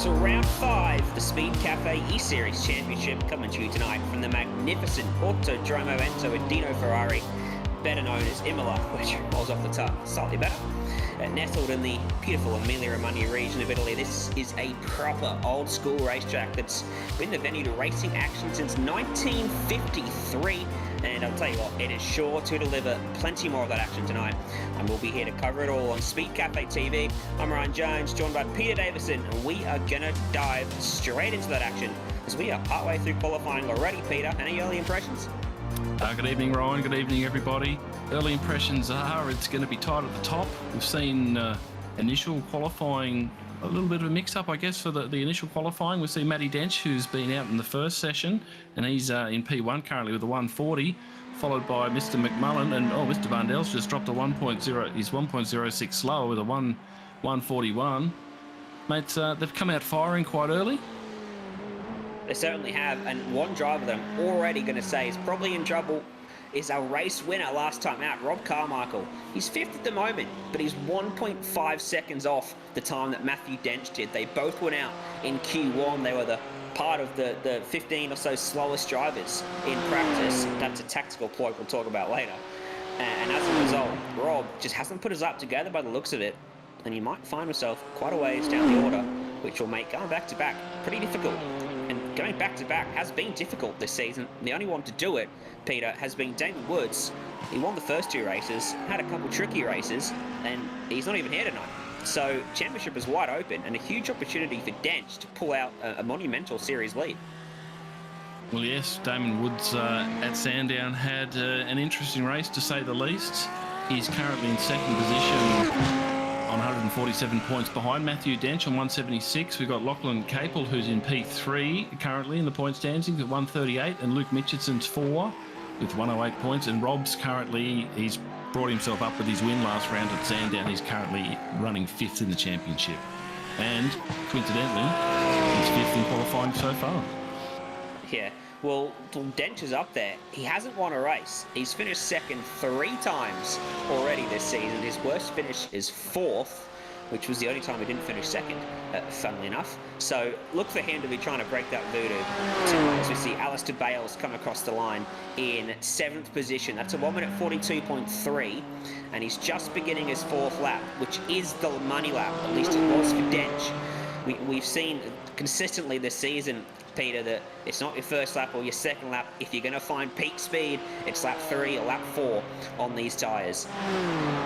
to round 5, the Speedcafe eSeries Championship, coming to you tonight from the magnificent Autodromo Enzo Dino Ferrari, better known as Imola, which rolls off the tongue slightly better. Nestled in the beautiful Emilia-Romagna region of Italy, this is a proper old-school racetrack that's been the venue to racing action since 1953, and I'll tell you what, it is sure to deliver plenty more of that action tonight, and we'll be here to cover it all on Speedcafe TV. I'm Ryan Jones, joined by Peter Davison, and we are going to dive straight into that action as we are partway through qualifying already. Peter, any early impressions? Good evening, Ryan. Good evening, everybody. Early impressions are it's going to be tight at the top. We've seen initial qualifying, a little bit of a mix-up, I guess, for the initial qualifying. We see Matty Dench, who's been out in the first session, and he's in P1 currently with a 140, followed by Mr. McMullen, and Mr. Bundell's just dropped a 1.0. He's 1.06 slower with a 141. Mates, they've come out firing quite early. They certainly have, and one driver that I'm already going to say is probably in trouble is our race winner last time out, Rob Carmichael. He's 5th at the moment, but he's 1.5 seconds off the time that Matthew Dench did. They both went out in Q1. They were the part of the 15 or so slowest drivers in practice. That's a tactical ploy we'll talk about later. And as a result, Rob just hasn't put his lap together by the looks of it, and he might find himself quite a ways down the order, which will make going back-to-back pretty difficult. And going back-to-back has been difficult this season. The only one to do it, Peter, has been Damon Woods. He won the first 2 races, had a couple tricky races, and he's not even here tonight. So championship is wide open and a huge opportunity for Dench to pull out a monumental series lead. Well, yes, Damon Woods at Sandown had an interesting race, to say the least. He's currently in second position on 147 points behind Matthew Dench on 176. We've got Lachlan Capel, who's in P3 currently in the point standings at 138, and Luke Mitchelton's 4 with 108 points. And Rob's currently, he's brought himself up with his win last round at Sandown. He's currently running 5th in the championship. And coincidentally, he's 5th in qualifying so far. Yeah, well, Dench is up there. He hasn't won a race. He's finished second 3 times already this season. His worst finish is 4th, which was the only time he didn't finish second, funnily enough. So look for him to be trying to break that voodoo. As we see Alistair Bales come across the line in 7th position. That's a 1 minute 42.3, and he's just beginning his 4th lap, which is the money lap, at least it was for Dench. We've seen consistently this season, Peter, that it's not your first lap or your second lap. If you're going to find peak speed, it's lap 3 or lap 4 on these tyres.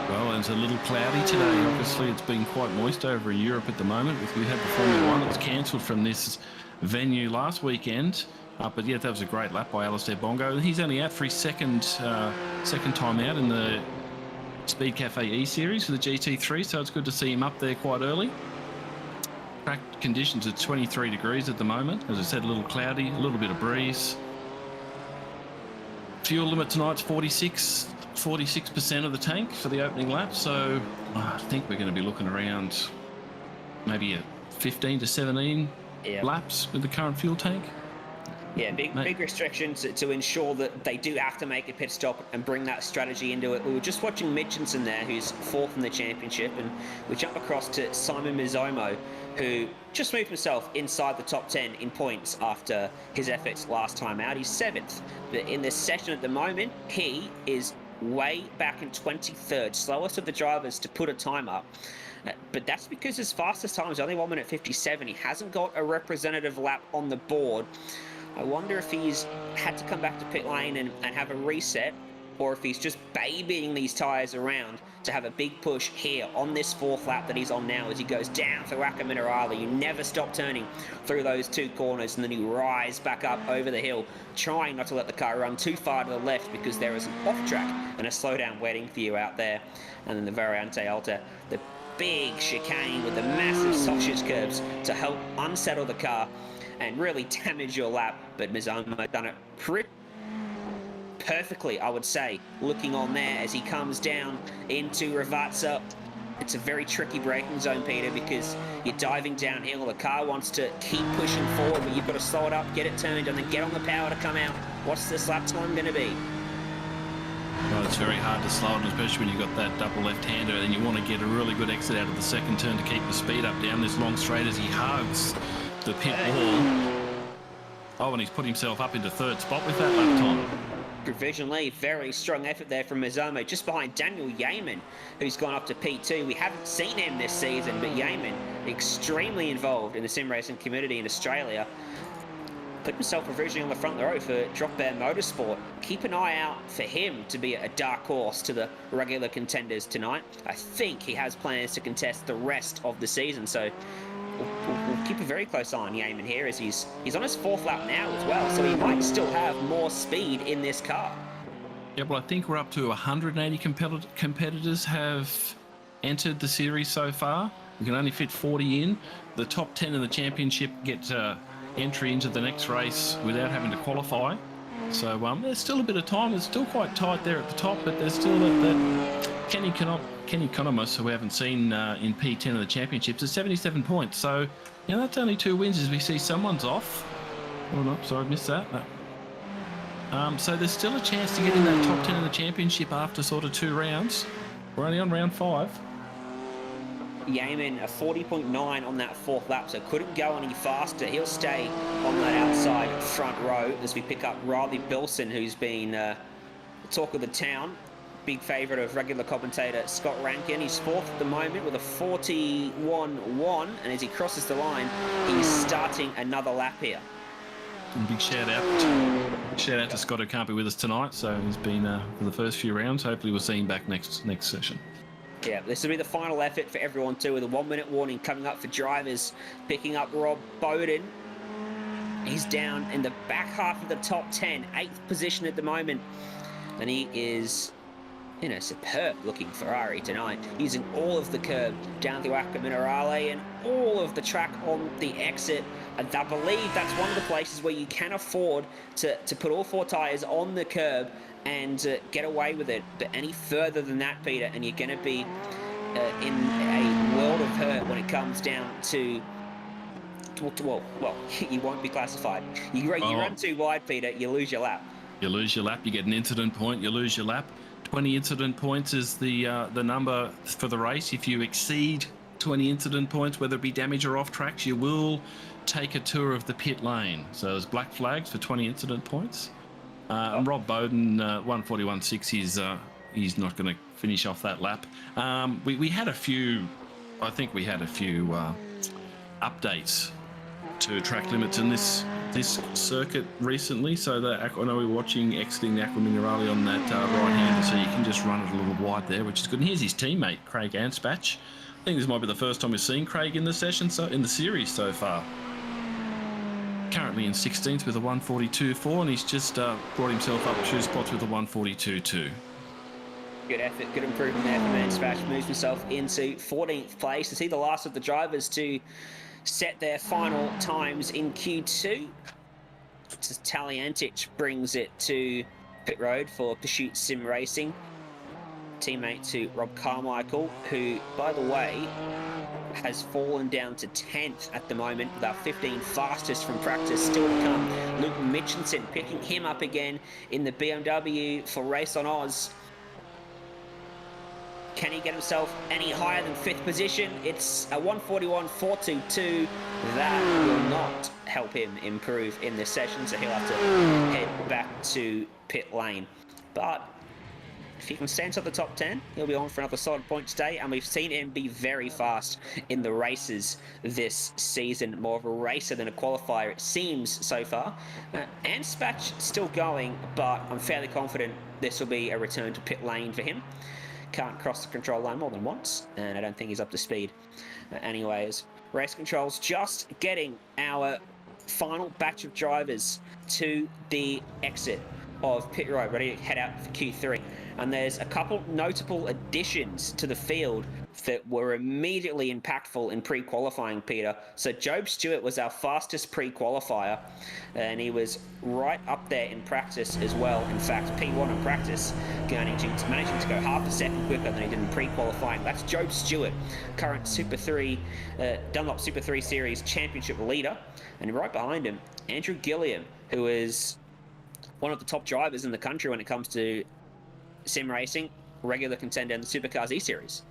Well, it's a little cloudy today. Obviously, it's been quite moist over in Europe at the moment. We had the Formula 1 that was cancelled from this venue last weekend. But yeah, that was a great lap by Alistair Bongo. He's only out for his second time out in the Speedcafe eSeries for the GT3, so it's good to see him up there quite early. Track conditions at 23 degrees at the moment. As I said, a little cloudy, a little bit of breeze. Fuel limit tonight's 46% of the tank for the opening lap, so I think we're going to be looking around maybe a 15 to 17 laps with the current fuel tank. Yeah, big restrictions to ensure that they do have to make a pit stop and bring that strategy into it. We were just watching Mitchelton there, who's 4th in the championship, and we jump across to Simon Mizomo, who just moved himself inside the top 10 in points after his efforts last time out. He's 7th, but in this session at the moment, he is way back in 23rd, slowest of the drivers to put a time up. But that's because his fastest time is only 1 minute 57. He hasn't got a representative lap on the board. I wonder if he's had to come back to pit lane and have a reset, or if he's just babying these tyres around to have a big push here on this 4th lap that he's on now as he goes down through Acca Minerale. You never stop turning through those 2 corners, and then you rise back up over the hill, trying not to let the car run too far to the left because there is an off-track and a slowdown waiting for you out there. And then the Variante Alta, the big chicane with the massive sausage curbs to help unsettle the car and really damage your lap. But Mizomo done it pretty perfectly, I would say, looking on there as he comes down into Ravazza. It's a very tricky braking zone, Peter, because you're diving downhill. The car wants to keep pushing forward, but you've got to slow it up, get it turned, and then get on the power to come out. What's this lap time going to be? Well, it's very hard to slow it, especially when you've got that double left-hander, and you want to get a really good exit out of the second turn to keep the speed up down this long straight as he hugs the pit wall. Oh, and he's put himself up into third spot with that lap time. Provisionally, very strong effort there from Mizomo, just behind Daniel Yeaman, who's gone up to P2. We haven't seen him this season, but Yeaman, extremely involved in the sim racing community in Australia, put himself provisionally on the front row for Drop Bear Motorsport. Keep an eye out for him to be a dark horse to the regular contenders tonight. I think he has plans to contest the rest of the season, so we'll keep a very close eye on Yeaman here, as he's on his 4th lap now as well, so he might still have more speed in this car. Yeah, well, I think we're up to 180 competitors have entered the series so far. We can only fit 40 in. The top 10 in the championship get entry into the next race without having to qualify. So there's still a bit of time. It's still quite tight there at the top, but there's still that Kenny Economos, who we haven't seen in P10 of the championships, is 77 points. So, that's only 2 wins as we see someone's off. Oh, no, sorry, I missed that. So there's still a chance to get in that top 10 of the championship after sort of 2 rounds. We're only on round 5. Yeaman, a 40.9 on that 4th lap, so couldn't go any faster. He'll stay on that outside front row as we pick up Riley Bilson, who's been the talk of the town. Big favourite of regular commentator Scott Rankin. He's 4th at the moment with a 41.1, and as he crosses the line, he's starting another lap here. And big shout out to Scott, who can't be with us tonight, so he's been for the first few rounds. Hopefully we'll see him back next session. Yeah, this will be the final effort for everyone too, with a 1-minute warning coming up for drivers. Picking up Rob Bowden. He's down in the back half of the top 10, 8th position at the moment. And he is in a superb looking Ferrari tonight, using all of the curb down through Acqua Minerale and all of the track on the exit. And I believe that's one of the places where you can afford to put all 4 tyres on the curb and get away with it. But any further than that, Peter, and you're going to be in a world of hurt when it comes down to well, you won't be classified. You run too wide, Peter, you lose your lap. You lose your lap, you get an incident point, you lose your lap. 20 incident points is the number for the race. If you exceed 20 incident points, whether it be damage or off tracks, you will take a tour of the pit lane. So there's black flags for 20 incident points. And Rob Bowden, 141.6, he's not going to finish off that lap. We had a few, I think we had a few updates to track limits in this circuit recently. So I know we're watching exiting the Acqua Minerale on that right-hander, so you can just run it a little wide there, which is good. And here's his teammate, Craig Anspach. I think this might be the first time we've seen Craig in the session, so in the series so far. Currently in 16th with a 142.4, and he's just brought himself up 2 spots with a 142.2. Good effort, good improvement there from Anspach. Moves himself into 14th place. Is he the last of the drivers to set their final times in Q2? Taliantic brings it to pit road for Pursuit Sim Racing. Teammate to Rob Carmichael, who, by the way, has fallen down to 10th at the moment with our 15 fastest from practice. Still to come, Luke Mitchinson picking him up again in the BMW for Race on Oz. Can he get himself any higher than 5th position? It's a 141.422. That will not help him improve in this session, so he'll have to head back to pit lane. But if he can stay inside the top 10, he'll be on for another solid point today, and we've seen him be very fast in the races this season. More of a racer than a qualifier, it seems, so far. Anspach still going, but I'm fairly confident this will be a return to pit lane for him. Can't cross the control line more than once, and I don't think he's up to speed. Anyways, race controls just getting our final batch of drivers to the exit of pit road, ready to head out for Q3. And there's a couple notable additions to the field that were immediately impactful in pre-qualifying, Peter. So Job Stewart was our fastest pre-qualifier, and he was right up there in practice as well. In fact, P1 in practice, managing to go half a second quicker than he did in pre-qualifying. That's Job Stewart, current Super 3, Dunlop Super 3 Series Championship leader. And right behind him, Andrew Gilliam, who is one of the top drivers in the country when it comes to sim racing, regular contender in the Supercars eSeries.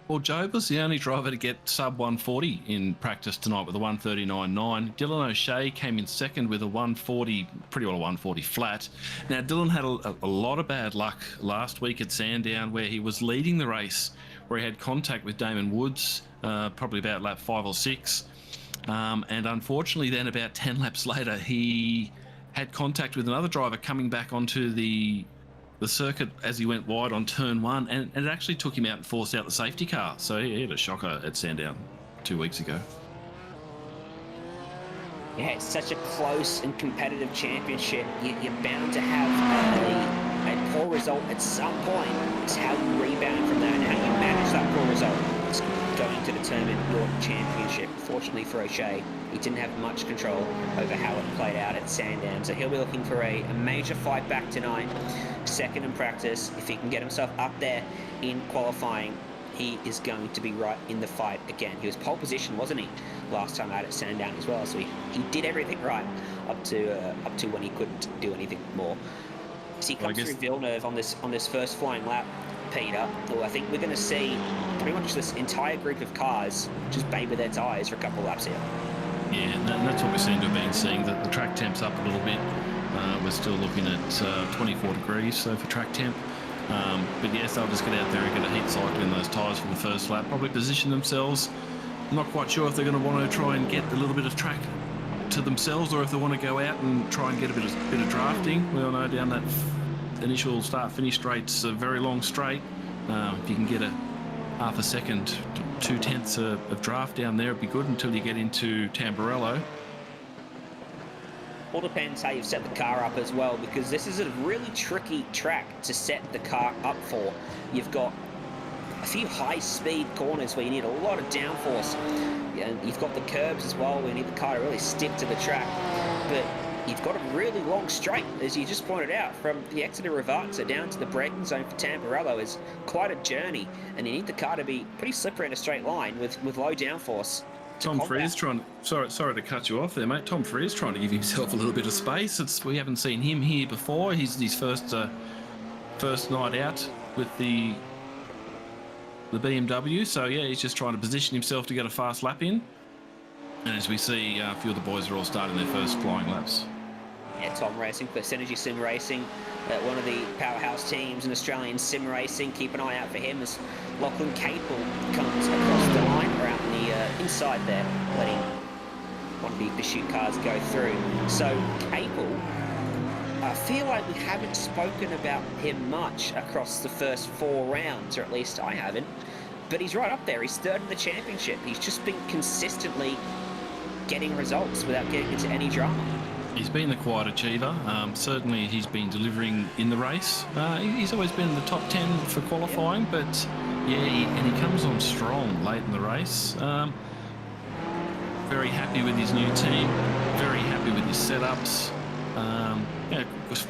Well, Job was the only driver to get sub 140 in practice tonight with a 139.9. Dylan O'Shea came in second with a 140, pretty well a 140 flat. Now, Dylan had a lot of bad luck last week at Sandown, where he was leading the race, where he had contact with Damon Woods, probably about lap 5 or 6. And unfortunately, then about 10 laps later, he had contact with another driver coming back onto the circuit as he went wide on turn 1, and it actually took him out and forced out the safety car. So he had a shocker at Sandown 2 weeks ago. Yeah, it's such a close and competitive championship. You're bound to have a poor result at some point. It's how you rebound from that and how you manage that poor result. It's going to determine your championship. Fortunately for O'Shea, he didn't have much control over how it played out at Sandown. So he'll be looking for a major fight back tonight. Second in practice. If he can get himself up there in qualifying, he is going to be right in the fight again. He was pole position, wasn't he, last time out at Sandown as well? So he did everything right up to when he couldn't do anything more. As he comes through Villeneuve on this first flying lap, Peter, well, I think we're going to see pretty much this entire group of cars just baby their tyres for a couple of laps here. Yeah, and that's what we seem to have been seeing, that the track temp's up a little bit. We're still looking at 24 degrees so for track temp. But yes, they'll just get out there and get a heat cycle in those tyres for the first lap, probably position themselves. I'm not quite sure if they're going to want to try and get a little bit of track to themselves, or if they want to go out and try and get a bit of drafting. We all know down that initial start-finish straight's a very long straight. If you can get a half a second, 2/10 of draft down there, it'd be good until you get into Tamburello. All depends how you've set the car up as well, because this is a really tricky track to set the car up for. You've got a few high-speed corners where you need a lot of downforce. And you've got the curbs as well where you need the car to really stick to the track. But you've got a really long straight, as you just pointed out, from the exit of Rivarza down to the braking zone for Tamburello is quite a journey, and you need the car to be pretty slippery in a straight line with low downforce. Tom Freer's trying. Sorry to cut you off there, mate. Tom Freer's trying to give himself a little bit of space. We haven't seen him here before. He's his first night out with the BMW. So yeah, he's just trying to position himself to get a fast lap in. And as we see, a few of the boys are all starting their first flying laps. Yeah, Tom Racing for Synergy Sim Racing, one of the powerhouse teams in Australian sim racing. Keep an eye out for him as Lachlan Capel comes across the line around the inside there, letting one of the pursuit cars go through. So Capel, I feel like we haven't spoken about him much across the first 4 rounds, or at least I haven't. But he's right up there. He's third in the championship. He's just been consistently getting results without getting into any drama. He's been the quiet achiever. Certainly he's been delivering in the race. He's always been in the top 10 for qualifying, but yeah, he comes on strong late in the race. Very happy with his new team, very happy with his setups. Yeah,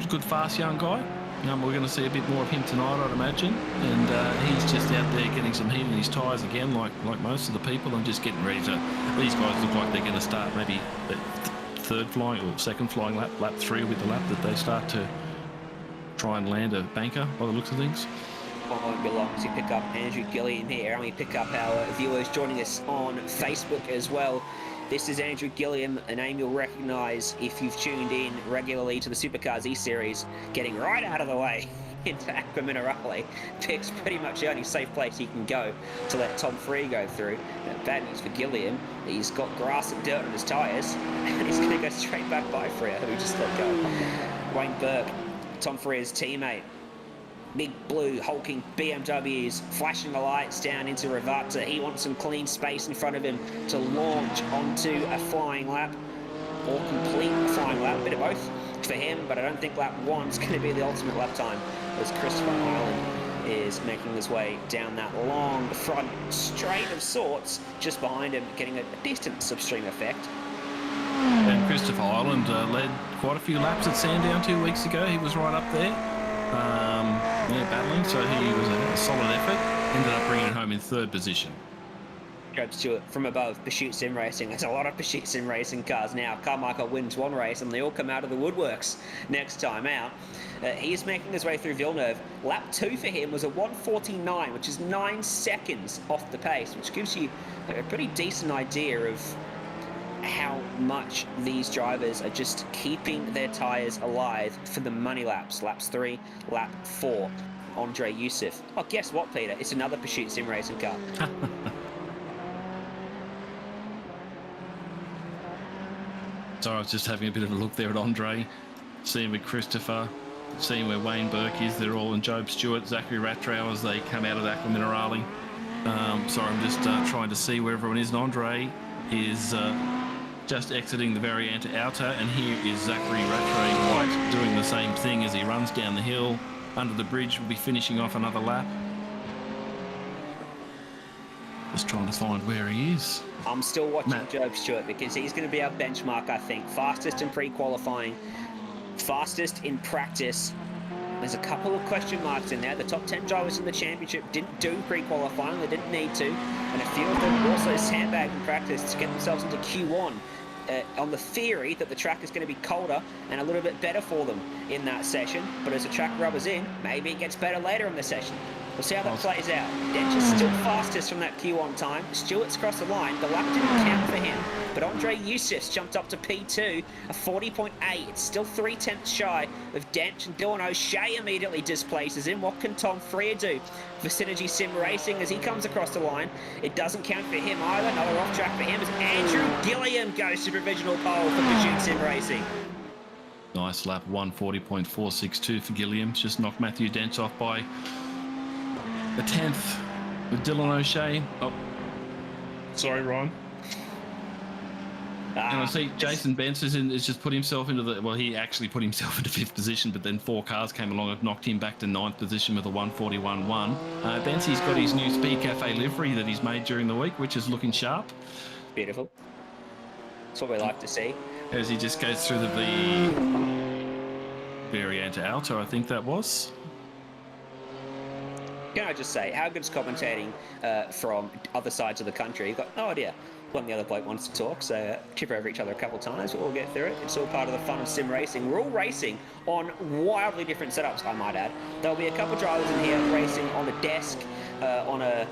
good fast young guy. We're going to see a bit more of him tonight, I'd imagine. And he's just out there getting some heat in his tyres again, like most of the people, and just getting ready to... These guys look like they're going to start maybe the third flying or second flying lap 3 with the lap that they start to try and land a banker by the looks of things. Well, won't be long as we pick up Andrew Gilliam here, and we pick up our viewers joining us on Facebook as well. This is Andrew Gilliam, a name you'll recognise if you've tuned in regularly to the Supercars eSeries, getting right out of the way into Aqua Minerale. Picks pretty much the only safe place he can go to let Tom Free go through. Bad news for Gilliam, he's got grass and dirt on his tyres, and he's going to go straight back by Freer, who just let go. Wayne Burke, Tom Freer's teammate. Big blue hulking BMWs flashing the lights down into Rivarza. He wants some clean space in front of him to launch onto a flying lap or complete a flying lap. Bit of both for him, but I don't think lap 1's going to be the ultimate lap time as Christopher Ireland is making his way down that long front straight of sorts, just behind him, getting a decent substream effect. And Christopher Ireland led quite a few laps at Sandown 2 weeks ago. He was right up there. Yeah, battling, so he was a solid effort. Ended up bringing it home in 3rd position. Job Stewart from above, Pursuit Sim Racing. There's a lot of Pursuit Sim Racing cars now. Carmichael wins one race and they all come out of the woodworks next time out. He's making his way through Villeneuve. Lap 2 for him was a 1:49, which is 9 seconds off the pace, which gives you a pretty decent idea of how much these drivers are just keeping their tyres alive for the money laps. Laps 3, lap 4. Andre Youssef. Oh, guess what, Peter? It's another Pursuit Sim Racing car. So I was just having a bit of a look there at Andre, seeing where Christopher, seeing where Wayne Burke is. They're all in Job Stewart, Zachary Rattrow as they come out of Aqua Minerale. Sorry, I'm just trying to see where everyone is. And Andre is just exiting the Variante Outer, and here is Zachary Rattray White doing the same thing as he runs down the hill. Under the bridge, will be finishing off another lap. Just trying to find where he is. I'm still watching Job Stewart because he's going to be our benchmark, I think. Fastest in pre-qualifying, fastest in practice. There's a couple of question marks in there. The top 10 drivers in the championship didn't do pre-qualifying. They didn't need to. And a few of them also sandbagged in practice to get themselves into Q1 on the theory that the track is going to be colder and a little bit better for them in that session. But as the track rubbers in, maybe it gets better later in the session. We'll see how that plays out. Dench is still fastest from that Q1 time. Stewart's crossed the line. The lap didn't count for him. But Andre Youssef's jumped up to P2, a 40.8. It's still 3/10 shy of Dench, and Dylan O'Shea immediately displaces him. What can Tom Freer do for Synergy Sim Racing as he comes across the line? It doesn't count for him either. Another off track for him as Andrew Gilliam goes to provisional pole for Pursuit Sim Racing. Nice lap, 1:40.462 for Gilliam. Just knocked Matthew Dench off by a 10th with Dylan O'Shea. Oh, sorry, Ryan. And I see Jason Benson has just put himself into the... Well, he actually put himself into 5th position, but then 4 cars came along and knocked him back to 9th position with a 1:41.1. Bensy's got his new Speed Cafe livery that he's made during the week, which is looking sharp. Beautiful. That's what we like to see. As he just goes through the Variante Alto, I think that was. Can I just say, how good's commentating from other sides of the country? You've got no idea when the other bloke wants to talk, so chip over each other a couple of times. We'll all get through it. It's all part of the fun of sim racing. We're all racing on wildly different setups, I might add. There'll be a couple of drivers in here racing on a desk, on a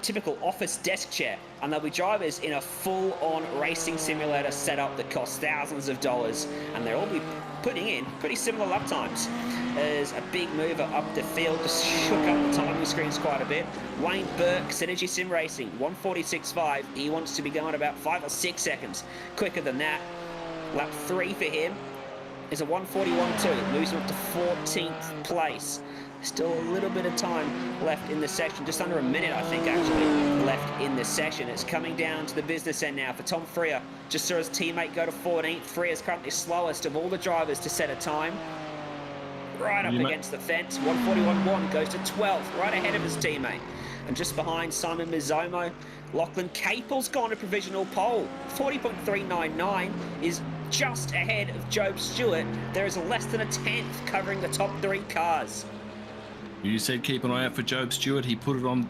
typical office desk chair, and there'll be drivers in a full-on racing simulator setup that costs thousands of dollars, and they'll all be putting in pretty similar lap times. There's a big mover up the field, just shook up the timing screens quite a bit. Wayne Burke, Synergy Sim Racing, 1:46.5. He wants to be going about 5 or 6 seconds quicker than that. Lap 3 for him is a 1:41.2. It moves him up to 14th place. Still a little bit of time left in the session, just under a minute, I think, actually, left in the session. It's coming down to the business end now for Tom Freer. Just saw his teammate go to 14th. Freer's currently slowest of all the drivers to set a time. Right up against the fence. 1:41.1 goes to 12th, right ahead of his teammate. And just behind Simon Mizomo, Lachlan Capel's gone to provisional pole. 40.399 is just ahead of Job Stewart. There is less than a 10th covering the top 3 cars. You said keep an eye out for Job Stewart. He put it on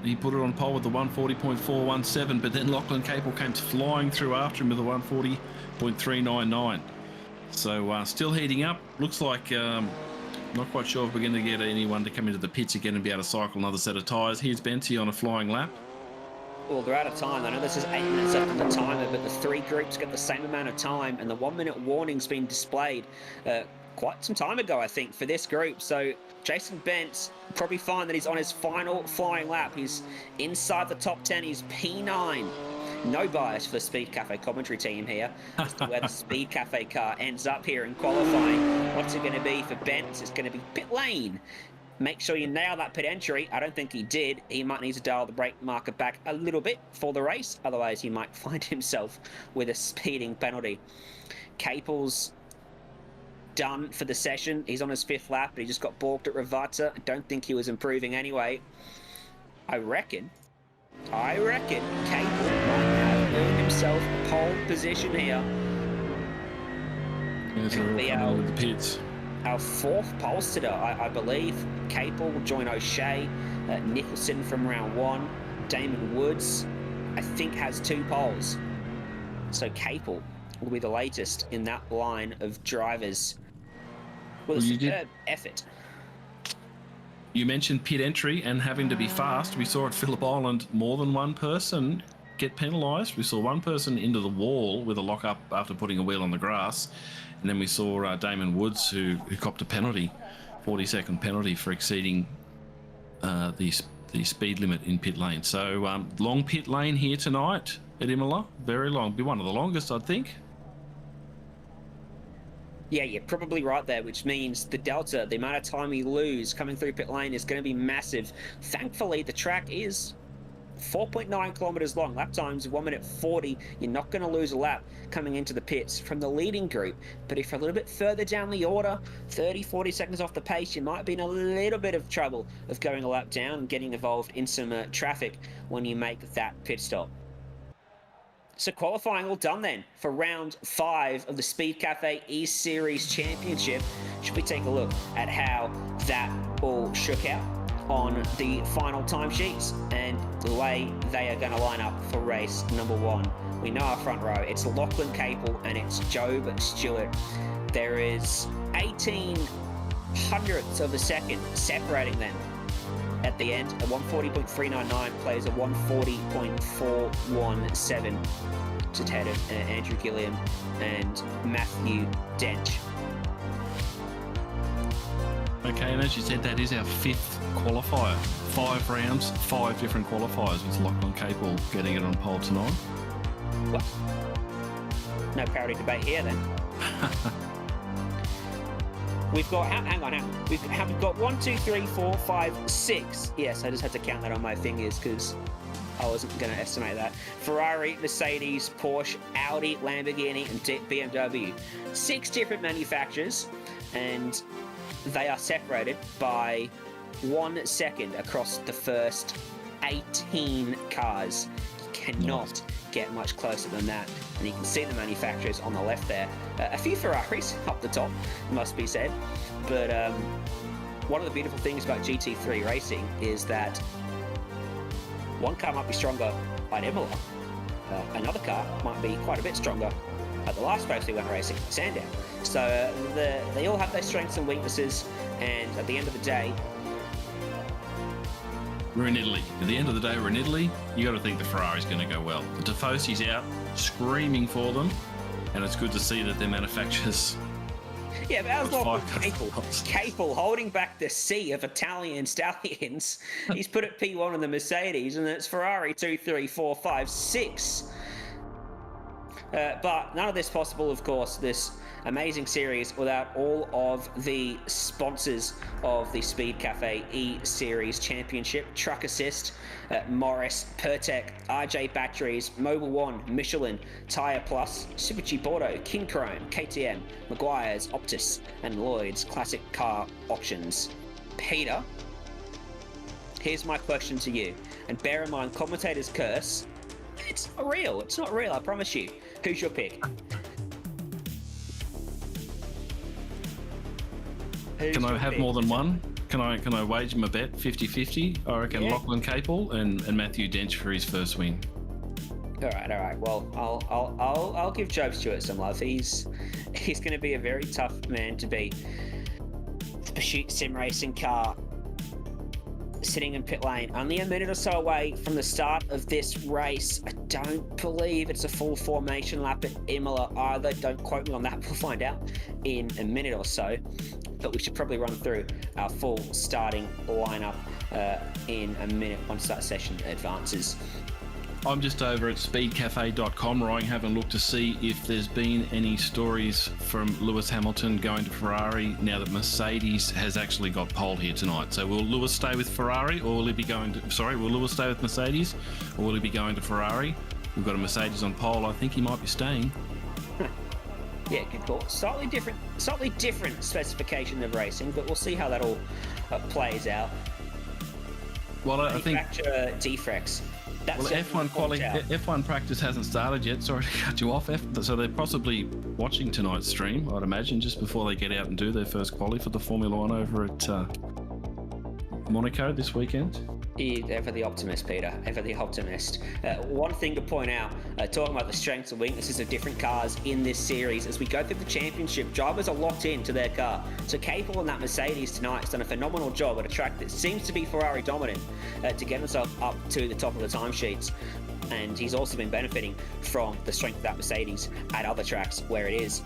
pole with the 1:40.417, but then Lachlan Capel came flying through after him with the 1:40.399. So still heating up. Looks like not quite sure if we're going to get anyone to come into the pits again and be able to cycle another set of tyres. Here's Benty on a flying lap. Well, they're out of time. I know this is 8 minutes left on the timer, but the 3 groups get the same amount of time, and the 1-minute warning's been displayed quite some time ago, I think, for this group. So Jason Bentz probably find that he's on his final flying lap. He's inside the top 10. He's P9. No bias for the Speed Cafe commentary team here as to where the Speed Cafe car ends up here in qualifying. What's it going to be for Bentz? It's going to be pit lane. Make sure you nail that pit entry. I don't think he did. He might need to dial the brake marker back a little bit for the race. Otherwise, he might find himself with a speeding penalty. Capel's done for the session. He's on his 5th lap, but he just got balked at Ravazza. I don't think he was improving anyway. I reckon Capel might have earned himself a pole position here. It'll be our 4th pole sitter, I believe. Capel will join O'Shea, Nicholson from round 1, Damon Woods, I think, has 2 poles. So Capel will be the latest in that line of drivers with a superb effort. You mentioned pit entry and having to be fast. We saw at Phillip Island more than one person get penalised. We saw one person into the wall with a lock-up after putting a wheel on the grass. And then we saw Damon Woods who copped a penalty, 40-second penalty for exceeding the speed limit in pit lane. So long pit lane here tonight at Imola. Very long. Be one of the longest, I think. Yeah, you're probably right there, which means the delta, the amount of time you lose coming through pit lane is going to be massive. Thankfully, the track is 4.9 kilometers long. Lap times 1 minute 40. You're not going to lose a lap coming into the pits from the leading group. But if you're a little bit further down the order, 30, 40 seconds off the pace, you might be in a little bit of trouble of going a lap down and getting involved in some traffic when you make that pit stop. So qualifying all done then for round 5 of the Speedcafe eSeries Championship. Should we take a look at how that all shook out on the final timesheets and the way they are going to line up for race number 1. We know our front row. It's Lachlan Capel and it's Job Stewart. There is 18 hundredths of a second separating them at the end. A 140.399 plays a 140.417 to ahead of Andrew Gilliam and Matthew Dench. Okay, and as you said, that is our 5th qualifier. 5 rounds, 5 different qualifiers with Lachlan Capel getting it on pole tonight. What? No parity debate here then. We've got, hang on. We've got 1, 2, 3, 4, 5, 6. Yes, I just had to count that on my fingers because I wasn't going to estimate that. Ferrari, Mercedes, Porsche, Audi, Lamborghini, and BMW. 6 different manufacturers, and they are separated by 1 second across the first 18 cars. You cannot get much closer than that. And you can see the manufacturers on the left there. A few Ferraris up the top, must be said. But one of the beautiful things about GT3 racing is that one car might be stronger at Imola. Another car might be quite a bit stronger at the last race we went racing, Sandown. So they all have their strengths and weaknesses, and at the end of the day, we're in Italy. At the end of the day, we're in Italy. You got to think the Ferrari's going to go well. The Tifosi's out, screaming for them, and it's good to see that their manufacturers. Yeah, but how's Lachlan Capel holding back the sea of Italian stallions? He's put at P1 in the Mercedes, and it's Ferrari 2, 3, 4, 5, 6. But none of this possible, of course, this amazing series without all of the sponsors of the Speedcafe eSeries Championship. Truck Assist, Morris, Pertec, RJ Batteries, Mobile One, Michelin, Tyre Plus, Super G Bordeaux, King Chrome, KTM, Maguire's, Optus, and Lloyd's Classic Car Options. Peter, here's my question to you. And bear in mind, commentator's curse, it's not real. It's not real, I promise you. Who's your pick? Can I have more than one? Can I wager my bet 50-50? I reckon Lachlan Capel and Matthew Dench for his first win. All right. Well, I'll give Job Stewart some love. He's going to be a very tough man to beat. The Pursuit Sim Racing car sitting in pit lane, only a minute or so away from the start of this race. I don't believe it's a full formation lap at Imola either. Don't quote me on that. We'll find out in a minute or so. But we should probably run through our full starting lineup in a minute once that session advances. I'm just over at speedcafe.com, Ryan, having a look to see if there's been any stories from Lewis Hamilton going to Ferrari now that Mercedes has actually got pole here tonight. So will Lewis stay with Ferrari, or will he be going to... Sorry, will Lewis stay with Mercedes, or will he be going to Ferrari? We've got a Mercedes on pole. I think he might be staying. Yeah, good call. Slightly different specification of racing, but we'll see how that all plays out. Well, I think... defects. Well, F1 practice hasn't started yet. Sorry to cut you off. So they're possibly watching tonight's stream, I'd imagine, just before they get out and do their first quali for the Formula One over at Monaco this weekend. Ever the optimist, Peter. Ever the optimist. One thing to point out, talking about the strengths and weaknesses of different cars in this series, as we go through the championship, drivers are locked into their car. So Capel and that Mercedes tonight has done a phenomenal job at a track that seems to be Ferrari dominant to get himself up to the top of the timesheets. And he's also been benefiting from the strength of that Mercedes at other tracks where it is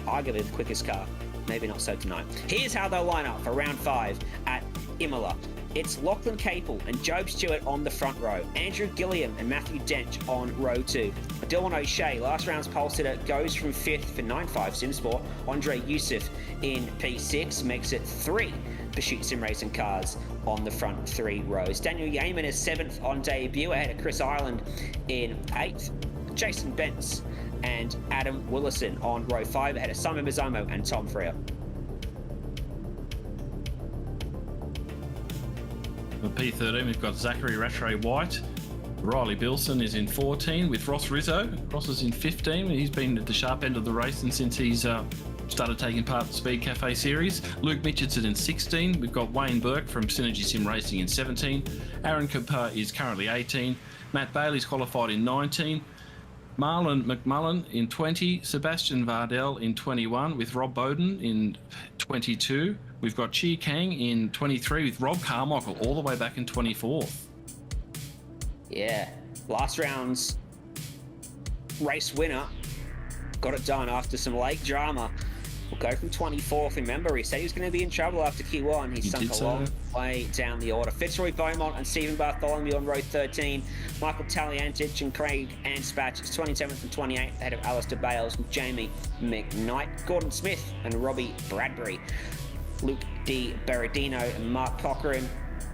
arguably the quickest car. Maybe not so tonight. Here's how they'll line up for round 5 at Imola. It's Lachlan Capel and Job Stewart on the front row. Andrew Gilliam and Matthew Dench on row 2. Dylan O'Shea, last round's pole sitter, goes from 5th for 9.5 Simsport. Andre Youssef in P6 makes it 3 Pursuit Sim Racing cars on the front 3 rows. Daniel Yeaman is 7th on debut ahead of Chris Ireland in 8th. Jason Bentz and Adam Willison on row 5 ahead of Simon Mazzomo and Tom Freer. For P13, we've got Zachary Rattray White. Riley Bilson is in 14 with Ross Rizzo. Ross is in 15. He's been at the sharp end of the race and since he's started taking part in the Speedcafe series. Luke Mitchelson in 16. We've got Wayne Burke from Synergy Sim Racing in 17. Aaron Cooper is currently 18. Matt Bailey's qualified in 19. Marlon McMullen in 20, Sebastian Vardell in 21 with Rob Bowden in 22. We've got Chi Kang in 23 with Rob Carmichael all the way back in 24th. Yeah, last round's race winner got it done after some late drama. We'll go from 24th. Remember, he said he was going to be in trouble after Q1. He sunk a long way down the order. Fitzroy Beaumont and Stephen Bartholomew on row 13. Michael Taliantich and Craig Anspatch is 27th and 28th ahead of Alistair Bales and Jamie McKnight. Gordon Smith and Robbie Bradbury. Luke D. Berardino and Mark Cochran.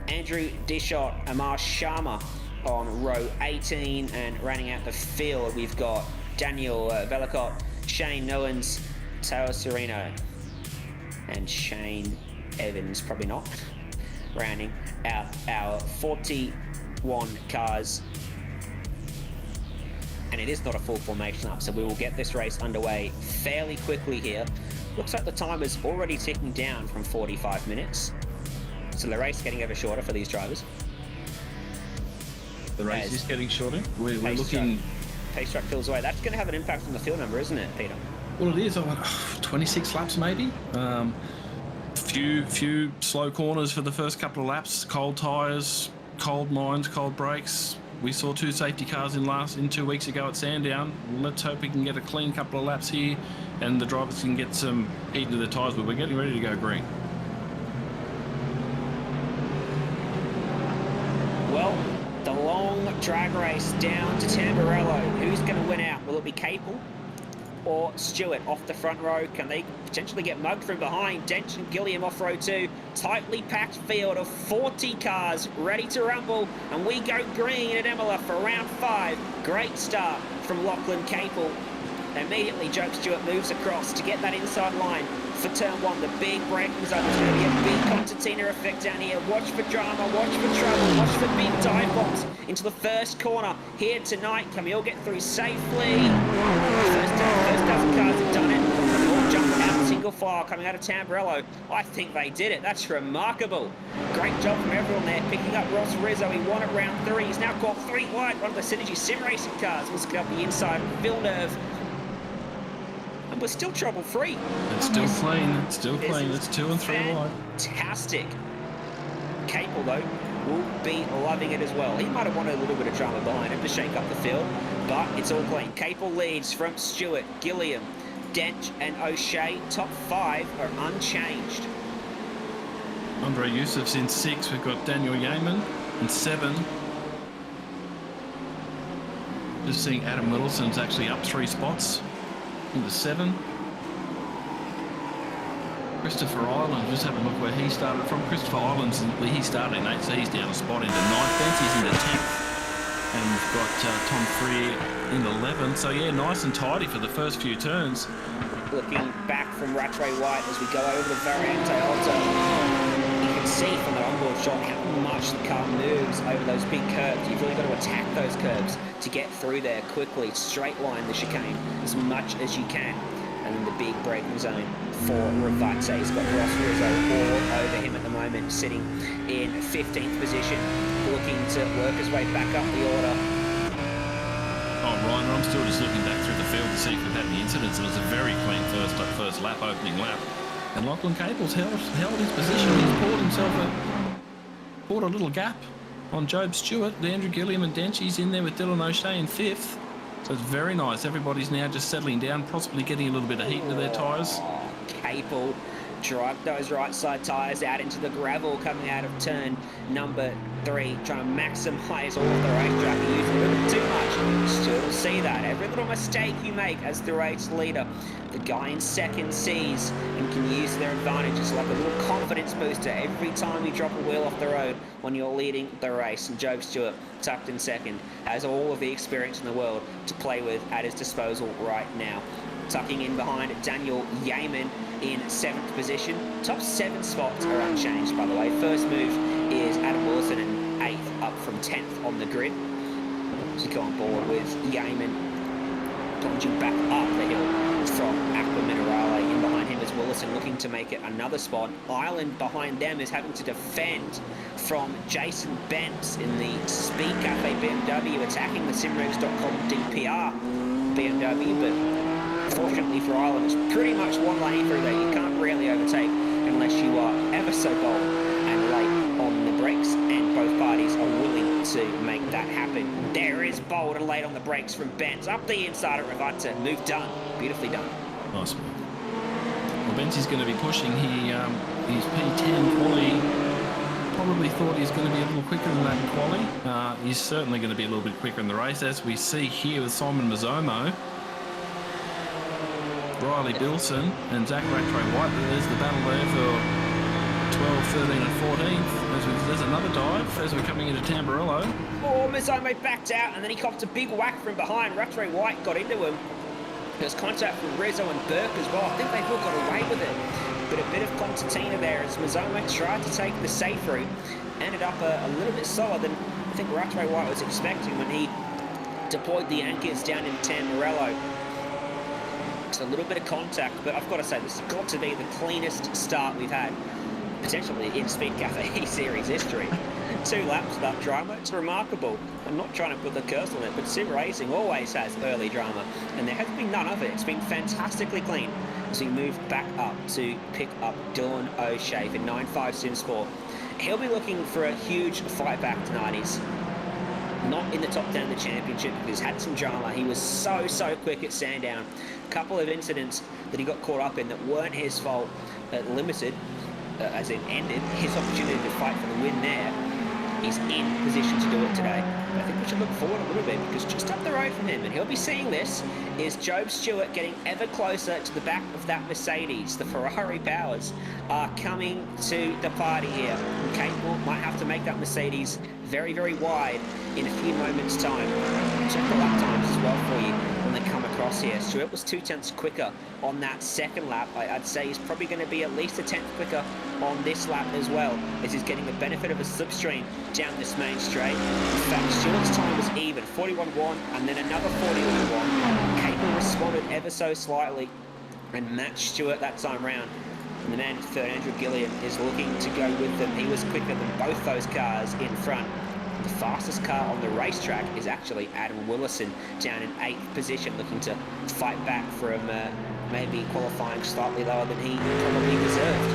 Andrew Dishot, Amar Sharma on row 18. And rounding out the field, we've got Daniel Bellicott, Shane Newlands, Tao Sereno and Shane Evans, probably not. Rounding out our 41 cars. And it is not a full formation up, so we will get this race underway fairly quickly here. Looks like the time is already ticking down from 45 minutes. So the race getting ever shorter for these drivers. The race is getting shorter. We're looking... Pace track fills away. That's going to have an impact on the field number, isn't it, Peter? Well, it is. 26 laps maybe. Few slow corners for the first couple of laps. Cold tyres, cold mines, cold brakes. We saw 2 safety cars in 2 weeks ago at Sandown. Let's hope we can get a clean couple of laps here and the drivers can get some heat into their tyres, but we're getting ready to go green. Well, the long drag race down to Tamburello. Who's going to win out? Will it be Capel or Stewart off the front row? Can they potentially get mugged from behind? Dench and Gilliam off row 2. Tightly packed field of 40 cars ready to rumble. And we go green at Imola for round 5. Great start from Lachlan Capel. Immediately, Joe Stewart moves across to get that inside line for turn 1. The big braking zone is going to be a big concertina effect down here. Watch for drama, watch for trouble, watch for big dive bombs into the first corner here tonight. Can we all get through safely? First dozen cars have done it. They all jumped out single file coming out of Tamburello. I think they did it. That's remarkable. Great job from everyone there, picking up Ross Rizzo. He won at round 3. He's now got 3 wide. One of the Synergy Sim Racing cars was get up the inside. Villeneuve. And we're still trouble-free. It's still clean. It's still clean. It's 2 and 3 wide. Fantastic. Capel, though, will be loving it as well. He might have wanted a little bit of drama behind him to shake up the field, but it's all clean. Capel leads from Stewart, Gilliam, Dench and O'Shea. Top 5 are unchanged. Andre Youssef's in 6. We've got Daniel Yeaman in 7. Just seeing Adam Middleton's actually up 3 spots. Into 7. Christopher Ireland, just have a look where he started from. Christopher Ireland's, he started in 8, so he's down a spot into 9th. Benzie's into 10th. And we've got Tom Freer in 11. So yeah, nice and tidy for the first few turns. Looking back from Rattray White as we go over the Variante Alto, you can see from that onboard shot how much the car moves over those big curbs. You've really got to attack those curbs to get through there quickly. Straight line the chicane as much as you can. And then the big braking zone for Ravazza. He's got Ross Rizzo all over him at the moment, sitting in 15th position. looking to work his way back up the order. Oh, Ryan, I'm still just looking back through the field to see if we've had any incidents. It was a very clean first lap, opening lap. And Lachlan Capel's held his position. He's poured a little gap on Job Stewart. Andrew Gilliam and Denchi's in there with Dylan O'Shea in 5th. So it's very nice. Everybody's now just settling down, possibly getting a little bit of heat into their tyres. Capel drive those right side tyres out into the gravel coming out of turn number 3, trying to maximise all of the racetrack. He used a little bit too much. Still see that. Every little mistake you make as the race leader, the guy in second sees and can use their advantage. It's like a little confidence booster every time you drop a wheel off the road when you're leading the race. And Job Stewart, tucked in second, has all of the experience in the world to play with at his disposal right now. Tucking in behind Daniel Yeaman in 7th position. Top 7 spots are unchanged, by the way. First move is Adam Wilson in 8th, up from 10th on the grid. So you go on board with Yeaman plunging back up the hill from Aqua Minerale. In behind him is Willison looking to make it another spot. Ireland behind them is having to defend from Jason Bentz in the Speedcafe BMW, attacking the Simregs.com DPR BMW, but fortunately for Ireland, it's pretty much one lane through there. You can't really overtake unless you are ever so bold and late on the brakes, and both parties are willing to make that happen. There is bold and late on the brakes from Benz. Up the inside of Ravata. Move done. Beautifully done. Nice move. Well, Benz is going to be pushing. His P10 quali, probably thought he's going to be a little quicker than that in quali. He's certainly going to be a little bit quicker in the race, as we see here with Simon Mazzomo, Riley Bilson and Zach Rattray White. There's the battle there for 12, 13 and 14th. There's another dive as we're coming into Tamburello. Oh, Mazzomo backed out and then he copped a big whack from behind. Rattray White got into him. There's contact from Rizzo and Burke as well. I think they've all got away with it. But a bit of concertina there as Mazzomo tried to take the safe route. Ended up a little bit slower than I think Rattray White was expecting when he deployed the anchors down in Tamburello. It's a little bit of contact, but I've got to say, this has got to be the cleanest start we've had, potentially in Speedcafe eSeries history. 2 laps without drama. It's remarkable. I'm not trying to put the curse on it, but sim racing always has early drama, and there has been none of it. It's been fantastically clean. So we move back up to pick up Dylan O'Shea for 9.5 Sim Sport. He'll be looking for a huge fight back tonight. He's not in the top 10 of the championship because he's had some drama. He was so quick at Sandown. A couple of incidents that he got caught up in that weren't his fault, limited, as it ended his opportunity to fight for the win there. He's in position to do it today. I think we should look forward a little bit because just up the road from him, and he'll be seeing this, is Job Stewart getting ever closer to the back of that Mercedes. The Ferrari powers are coming to the party here. And Capel might have to make that Mercedes very wide in a few moments' time. Check the lap times as well for you when they come across here. Stewart was 0.2 quicker on that second lap. I'd say he's probably going to be at least a 10th quicker on this lap as well, as he's getting the benefit of a slipstream down this main straight. In fact, Stewart's time was even, 41.1 and then another 41.1. Capel responded ever so slightly and matched Stewart that time round. And the man in third, Andrew Gilliam, is looking to go with them. He was quicker than both those cars in front. The fastest car on the racetrack is actually Adam Willison, down in 8th position, looking to fight back from maybe qualifying slightly lower than he probably deserved.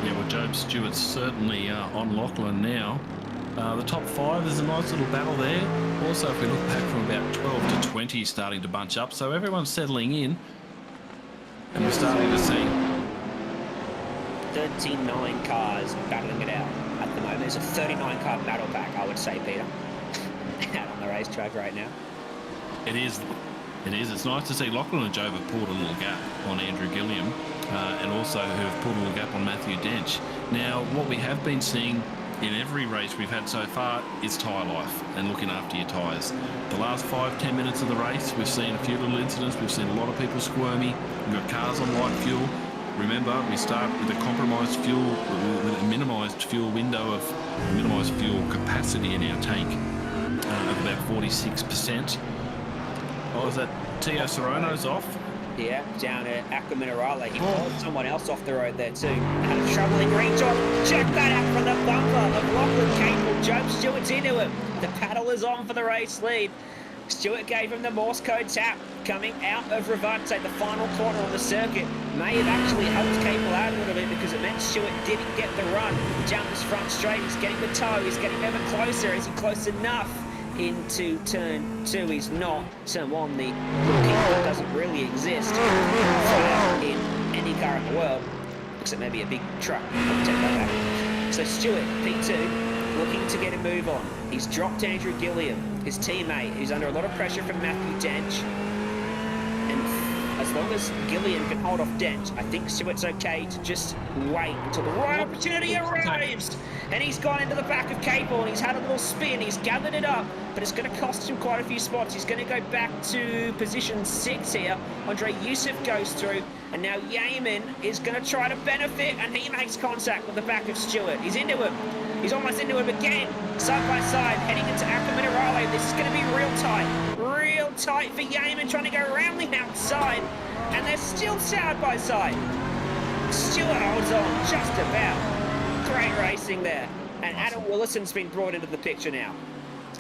Yeah, well, Job Stewart's certainly on Lachlan now. The top 5, there's a nice little battle there. Also, if we look back from about 12 to 20, starting to bunch up. So everyone's settling in. And we're starting to see 39 cars battling it out at the moment. It's a 39-car battle pack, I would say, Peter, out on the racetrack right now. It is. It's nice to see Lachlan and Job have pulled a little gap on Andrew Gilliam and also who have pulled a little gap on Matthew Dench. Now, what we have been seeing in every race we've had so far is tyre life and looking after your tyres. The last 5-10 minutes of the race, we've seen a few little incidents. We've seen a lot of people squirmy. We've got cars on light fuel. Remember, we start with a compromised fuel, with a minimised fuel window of minimised fuel capacity in our tank of about 46%. Oh, is that Tio Serrano's off? Yeah, down at Aqua Minerale. He pulled someone else off the road there too. Had a trouble in green top. Check that out from the bumper of Lachlan Capel. Joe Stewart's into him. The paddle is on for the race lead. Stewart gave him the Morse code tap coming out of Rivante, the final corner on the circuit. May have actually helped Capel out a little bit because it meant Stewart didn't get the run down this front straight. He's getting the toe. He's getting ever closer. Is he close enough into turn 2? He's not. Turn 1, the kick doesn't really exist in any car in the world, except maybe a big truck. I'll take that back. So Stewart, P2, looking to get a move on. He's dropped Andrew Gilliam, his teammate, who's under a lot of pressure from Matthew Dench. And as long as Gilliam can hold off Dench, I think Stewart's okay to just wait until the right opportunity arrives. And he's gone into the back of Capel and he's had a little spin. He's gathered it up, but it's going to cost him quite a few spots. He's going to go back to position 6 here. Andre Yusuf goes through, and now Yeaman is going to try to benefit, and he makes contact with the back of Stewart. He's into him. He's almost into him again. Side by side, heading into Aqua Minerale. This is going to be real tight. Real tight for Yeaman, trying to go around the outside. And they're still side by side. Stewart holds on just about. Great racing there. And Adam Willison's been brought into the picture now.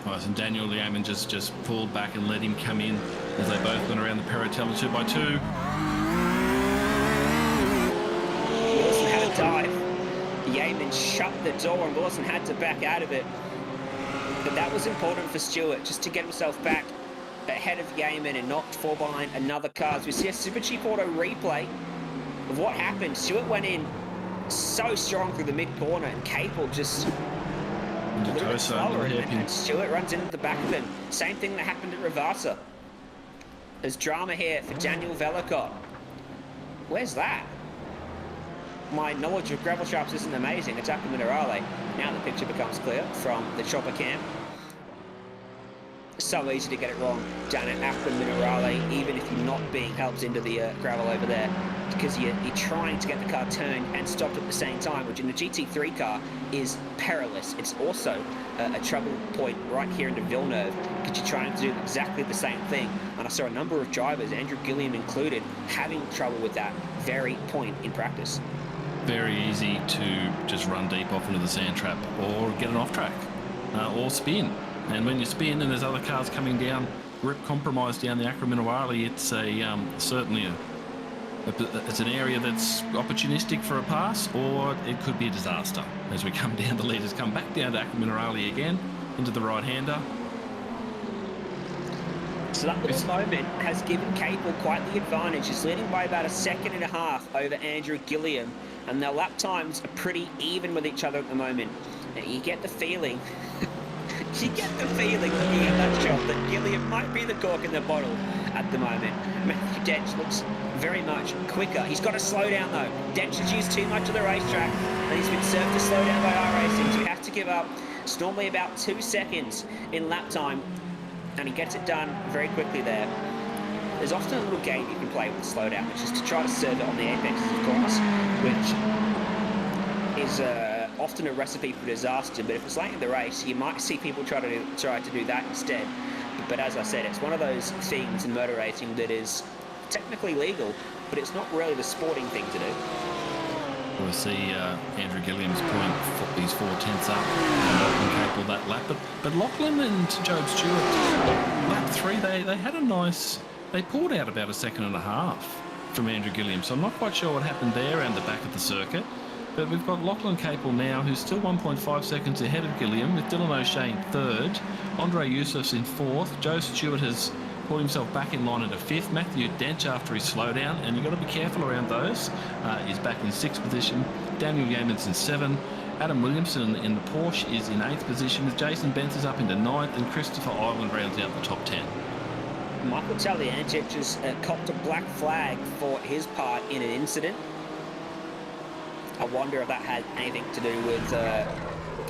Nice, and Daniel Yeaman just pulled back and let him come in as they both went around the Paratella 2x2. Willison had a dive. Yeaman shut the door and Willison had to back out of it. But that was important for Stewart, just to get himself back ahead of Yeaman and not fall behind another car. As we see a super cheap auto replay of what happened. Stewart went in so strong through the mid-corner and Capel just a little bit slower, and Stewart runs into the back of him. Same thing that happened at Rivasa. There's drama here for Daniel Velicott. Where's that? My knowledge of gravel traps isn't amazing. It's Aqua Minerale. Now the picture becomes clear from the chopper cam. So easy to get it wrong down at Aqua Minerale, even if you're not being helped into the gravel over there, because you're trying to get the car turned and stopped at the same time, which in the GT3 car is perilous. It's also a trouble point right here into Villeneuve, because you're trying to do exactly the same thing. And I saw a number of drivers, Andrew Gilliam included, having trouble with that very point in practice. Very easy to just run deep off into the sand trap or get an off track or spin. And when you spin and there's other cars coming down, grip compromise down the Aqua Minerale, it's certainly it's an area that's opportunistic for a pass, or it could be a disaster. As we come down, the leaders come back down to Aqua Minerale again, into the right-hander. So that little moment has given Capel quite the advantage. He's leading by about 1.5 seconds over Andrew Gilliam, and their lap times are pretty even with each other at the moment. Now, you get the feeling looking at that shot that Gilliam might be the cork in the bottle at the moment. Matthew Dench looks very much quicker. He's got to slow down though. Dench has used too much of the racetrack and he's been served to slow down by iRacing, so you have to give up. It's normally about 2 seconds in lap time, and he gets it done very quickly there. There's often a little game you can play with the slowdown, which is to try to serve it on the apexes, of course, which is often a recipe for disaster. But if it's late in the race, you might see people try to do that instead. But as I said, it's one of those things in motor racing that is technically legal, but it's not really the sporting thing to do. We'll see Andrew Gilliam's point. He's 4 tenths up. Lachlan Capel that lap, but Lachlan and Job Stewart, lap 3, they had a nice. They pulled out about 1.5 seconds from Andrew Gilliam, so I'm not quite sure what happened there around the back of the circuit. But we've got Lachlan Capel now, who's still 1.5 seconds ahead of Gilliam, with Dylan O'Shea in 3rd, Andre Yusuf's in 4th, Joe Stewart has pulled himself back in line into 5th, Matthew Dench after his slowdown, and you've got to be careful around those. He's back in 6th position, Daniel Yeaman's in 7th, Adam Williamson in the Porsche is in 8th position, with Jason Bentz is up into 9th, and Christopher Ireland rounds out the top 10. Michael Taliancic has copped a black flag for his part in an incident. I wonder if that had anything to do with the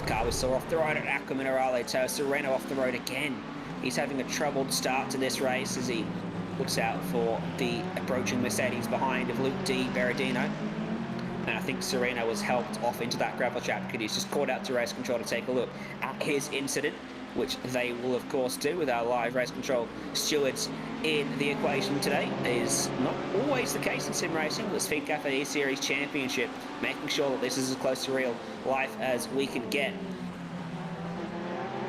car we saw off the road at Aqua Minerale. Sereno off the road again. He's having a troubled start to this race as he looks out for the approaching Mercedes behind of Luke D. Berardino. And I think Sereno was helped off into that gravel trap because he's just called out to race control to take a look at his incident. which they will of course do with our live race control stewards in the equation today, is not always the case in sim racing. The Speedcafe eSeries Championship, making sure that this is as close to real life as we can get.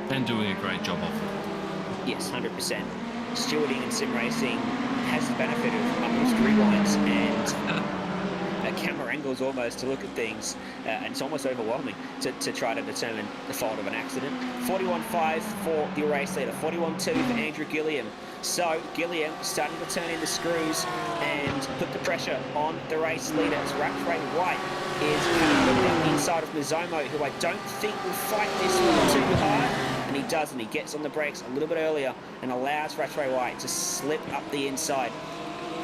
And doing a great job of it. Yes, 100%. Stewarding in sim racing has the benefit of uplift rewinds and camera angles almost to look at things, and it's almost overwhelming to try to determine the fault of an accident. 41.5 for the race leader, 41.2 for Andrew Gilliam. So Gilliam starting to turn in the screws and put the pressure on the race leader as Rattray White is inside of Mizomo, who I don't think will fight this one too hard. And he doesn't. He gets on the brakes a little bit earlier and allows Rattray White to slip up the inside.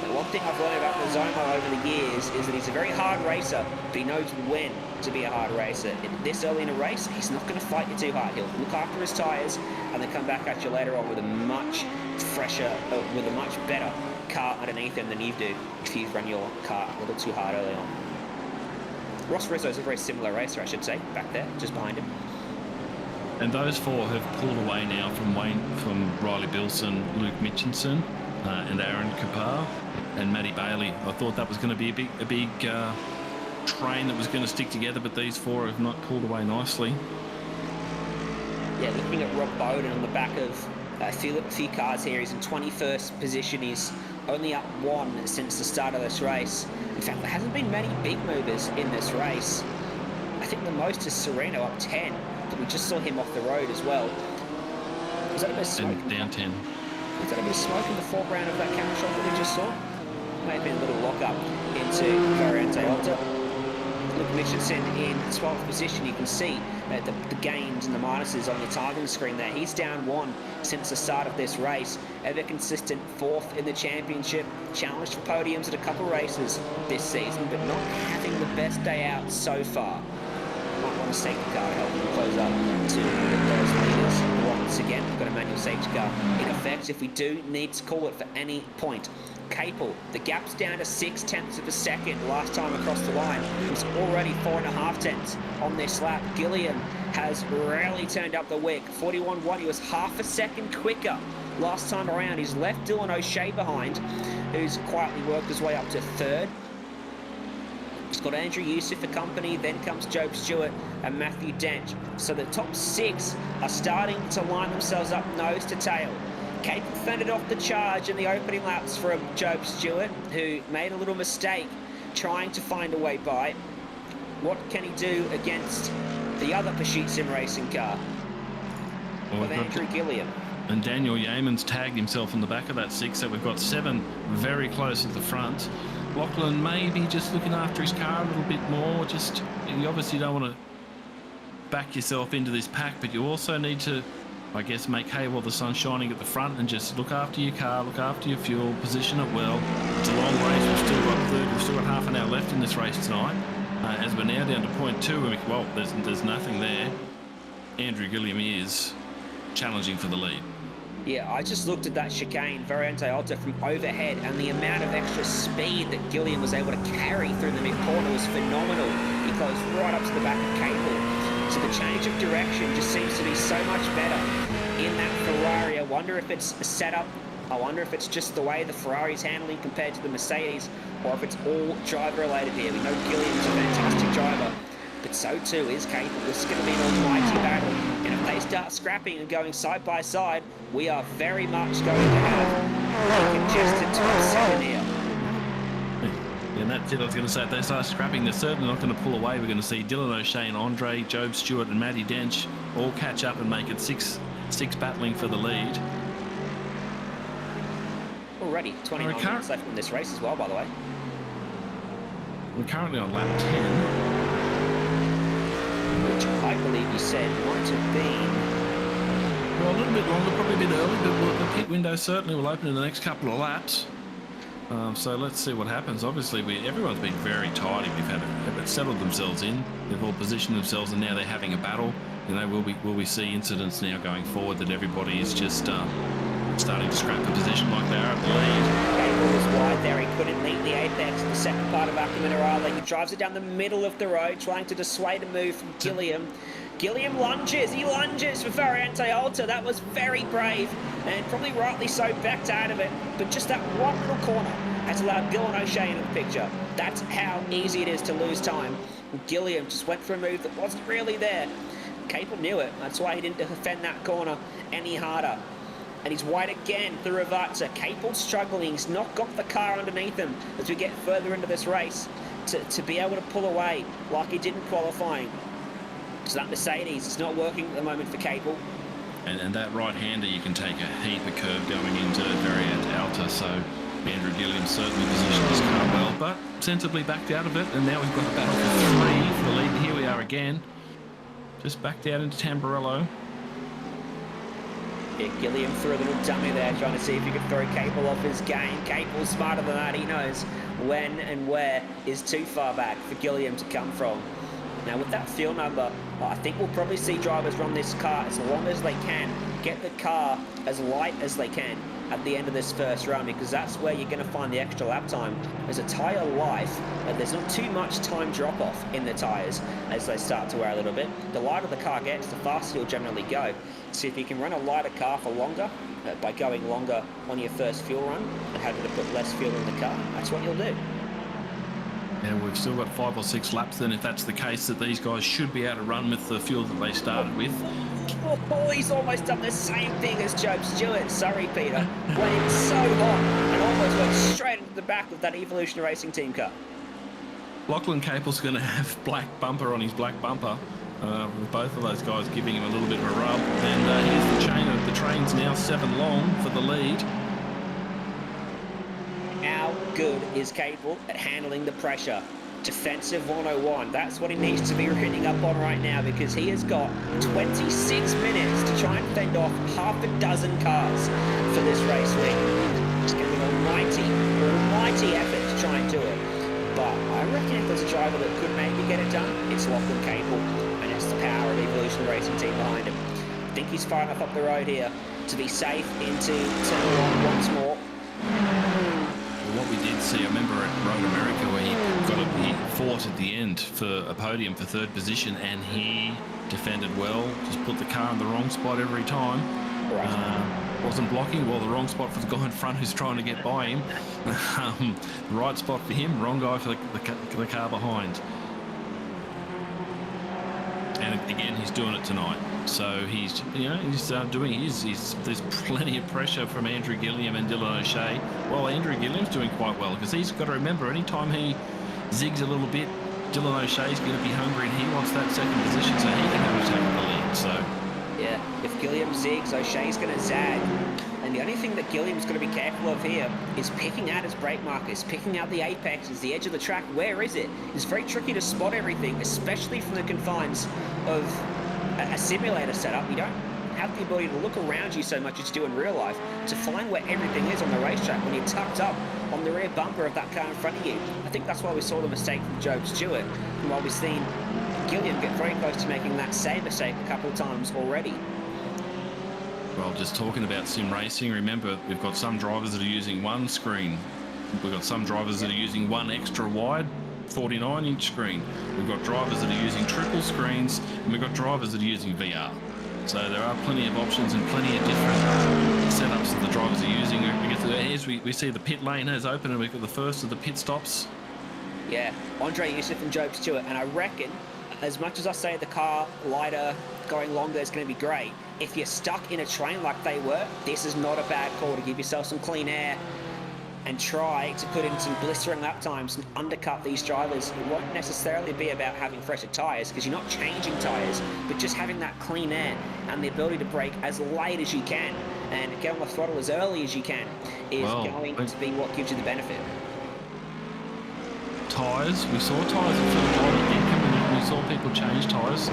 But one thing I've learned about Mizomo over the years is that he's a very hard racer, but he knows when to be a hard racer. This early in a race, he's not going to fight you too hard. He'll look after his tyres and then come back at you later on with a much fresher, with a much better car underneath him than you do if you run your car a little too hard early on. Ross Rizzo's a very similar racer, I should say, back there, just behind him. And those four have pulled away now from Riley Bilson, Luke Mitchinson, and Aaron Kapar and Matty Bailey. I thought that was going to be a big train that was going to stick together, but these four have not pulled away nicely. Yeah, looking at Rob Bowden on the back of a few cars here, he's in 21st position. He's only up one since the start of this race. In fact, there hasn't been many big movers in this race. I think the most is Sereno up 10, but we just saw him off the road as well. Is that a bit of smoke? And down 10. Is that a bit of smoke in the foreground of that camera shot that we just saw? Maybe a little lock-up into Variante Alta. Luke Mitchinson in 12th position. You can see the gains and the minuses on the targeting screen there. He's down one since the start of this race. Ever consistent 4th in the championship. Challenged for podiums at a couple races this season, but not having the best day out so far. Might want a safety car to help him close up to those leaders. Once again, we've got a manual safety car in effect if we do need to call it for any point. Capel, the gap's down to 0.6 of a second last time across the line. It was already 4.5 tenths on this lap. Gilliam has really turned up the wick. 41.1, he was half a second quicker last time around. He's left Dylan O'Shea behind, who's quietly worked his way up to 3rd. He's got Andrew Youssef for company, then comes Job Stewart and Matthew Dench. So the top 6 are starting to line themselves up nose to tail. Capel fended off the charge in the opening laps from Job Stewart, who made a little mistake trying to find a way by. What can he do against the other Pursuit Sim Racing car with Andrew Gilliam? And Daniel Yeaman's tagged himself in the back of that 6, so we've got 7 very close at the front. Lachlan maybe just looking after his car a little bit more. Just, you obviously don't want to back yourself into this pack, but you also need to, I guess, make hay while the sun's shining at the front and just look after your car, look after your fuel, position it well. It's a long race. We've still got half an hour left in this race tonight. As we're now down to point 2, and well, there's nothing there. Andrew Gilliam is challenging for the lead. Yeah, I just looked at that chicane, Variante Alta, from overhead, and the amount of extra speed that Gilliam was able to carry through the mid-corner was phenomenal. He closed right up to the back of Capel. So the change of direction just seems to be so much better in that Ferrari. I wonder if it's a setup. I wonder if it's just the way the Ferrari's handling compared to the Mercedes, or if it's all driver-related here. We know Gilliam's a fantastic driver, but so too is Capel. This is going to be an almighty battle, and if they start scrapping and going side by side, we are very much going to have a congested top 7 here. And that's it. I was going to say, if they start scrapping, they're certainly not going to pull away. We're going to see Dylan O'Shea and Andre, Job Stewart and Matty Dench all catch up and make it six battling for the lead. Already 29 minutes left in this race as well, by the way. We're currently on lap 10. Which I believe you said might have been... Well, a little bit longer, probably a bit early, but the pit window certainly will open in the next couple of laps. So let's see what happens. Obviously, everyone's been very tidy. They've settled themselves in. They've all positioned themselves, and now they're having a battle. You know, will we see incidents now going forward that everybody is just starting to scrap a position like they are at the lead? Capel was wide there. He couldn't meet the apex in the second part of Acca Minerale. He drives it down the middle of the road, trying to dissuade a move from Gilliam. Gilliam lunges. He lunges for Variante Alta. That was very brave and probably rightly so, backed out of it. But just that one little corner has allowed Dylan O'Shea into the picture. That's how easy it is to lose time. Gilliam just went for a move that wasn't really there. Capel knew it. That's why he didn't defend that corner any harder. And he's wide again through Ravazza. Capel's struggling. He's not got the car underneath him as we get further into this race to be able to pull away like he did in qualifying. So that Mercedes is not working at the moment for Capel. And that right-hander, you can take a heap of curve going into Variante Alta, so Andrew Gilliam certainly positioned his car well, but sensibly backed out of it, and now we've got a battle for 3 for the lead. Here we are again. Just backed out into Tamburello. Yeah, Gilliam threw a little dummy there, trying to see if he could throw Capel off his game. Capel's smarter than that. He knows when and where is too far back for Gilliam to come from. Now, with that fuel number, I think we'll probably see drivers run this car as long as they can, get the car as light as they can at the end of this first run, because that's where you're going to find the extra lap time. As a tyre life, there's not too much time drop-off in the tyres as they start to wear a little bit. The lighter the car gets, the faster you'll generally go. So if you can run a lighter car for longer, by going longer on your first fuel run and having to put less fuel in the car, that's what you'll do. And we've still got 5 or 6 laps then, if that's the case, that these guys should be able to run with the fuel that they started with. Oh, he's almost done the same thing as Job Stewart. Sorry, Peter. Went in so hot and almost went straight into the back of that Evolution Racing team car. Lachlan Capel's going to have black bumper on his black bumper, with both of those guys giving him a little bit of a rub. And here's the chain of the train's now 7 long for the lead. How good is Capel at handling the pressure? Defensive 101. That's what he needs to be reading up on right now, because he has got 26 minutes to try and fend off half a dozen cars for this race week. It's going to be an almighty effort to try and do it. But I reckon if there's a driver that could maybe get it done, it's Lachlan Capel, and it's the power of the Evolution Racing team behind him. I think he's far enough up the road here to be safe into turn 1 once more. What we did see, I remember at Road America where he fought at the end for a podium for 3rd position, and he defended well, just put the car in the wrong spot every time. Right. Wasn't blocking, well, the wrong spot for the guy in front who's trying to get by him. The right spot for him, wrong guy for the car behind. And again, he's doing it tonight. So he's doing his. There's plenty of pressure from Andrew Gilliam and Dylan O'Shea. Well, Andrew Gilliam's doing quite well, because he's got to remember, anytime he zigs a little bit, Dylan O'Shea's going to be hungry, and he wants that 2nd position, so he can have a take the lead. So yeah, if Gilliam zigs, O'Shea's going to zag. And the only thing that Gilliam's going to be careful of here is picking out his brake markers, picking out the apexes, the edge of the track. Where is it? It's very tricky to spot everything, especially from the confines of a simulator setup. You don't have the ability to look around you so much as you do in real life to find where everything is on the racetrack when you're tucked up on the rear bumper of that car in front of you. I think that's why we saw the mistake from Job Stewart, and why we've seen Gilliam get very close to making that same mistake a couple of times already. Well, just talking about sim racing, remember, we've got some drivers that are using one screen. We've got some drivers that are using one extra wide 49-inch screen. We've got drivers that are using triple screens, and we've got drivers that are using VR. So there are plenty of options and plenty of different setups that the drivers are using. As we see the pit lane has opened, and we've got the first of the pit stops. Yeah, Andre Yusuf and Job Stewart, and I reckon, as much as I say the car lighter, going longer is going to be great, if you're stuck in a train like they were, this is not a bad call to give yourself some clean air and try to put in some blistering lap times and undercut these drivers. It won't necessarily be about having fresher tyres, because you're not changing tyres, but just having that clean air and the ability to brake as late as you can and get on the throttle as early as you can is going to be what gives you the benefit. Tyres, we saw tyres at Phil John, we saw people change tyres.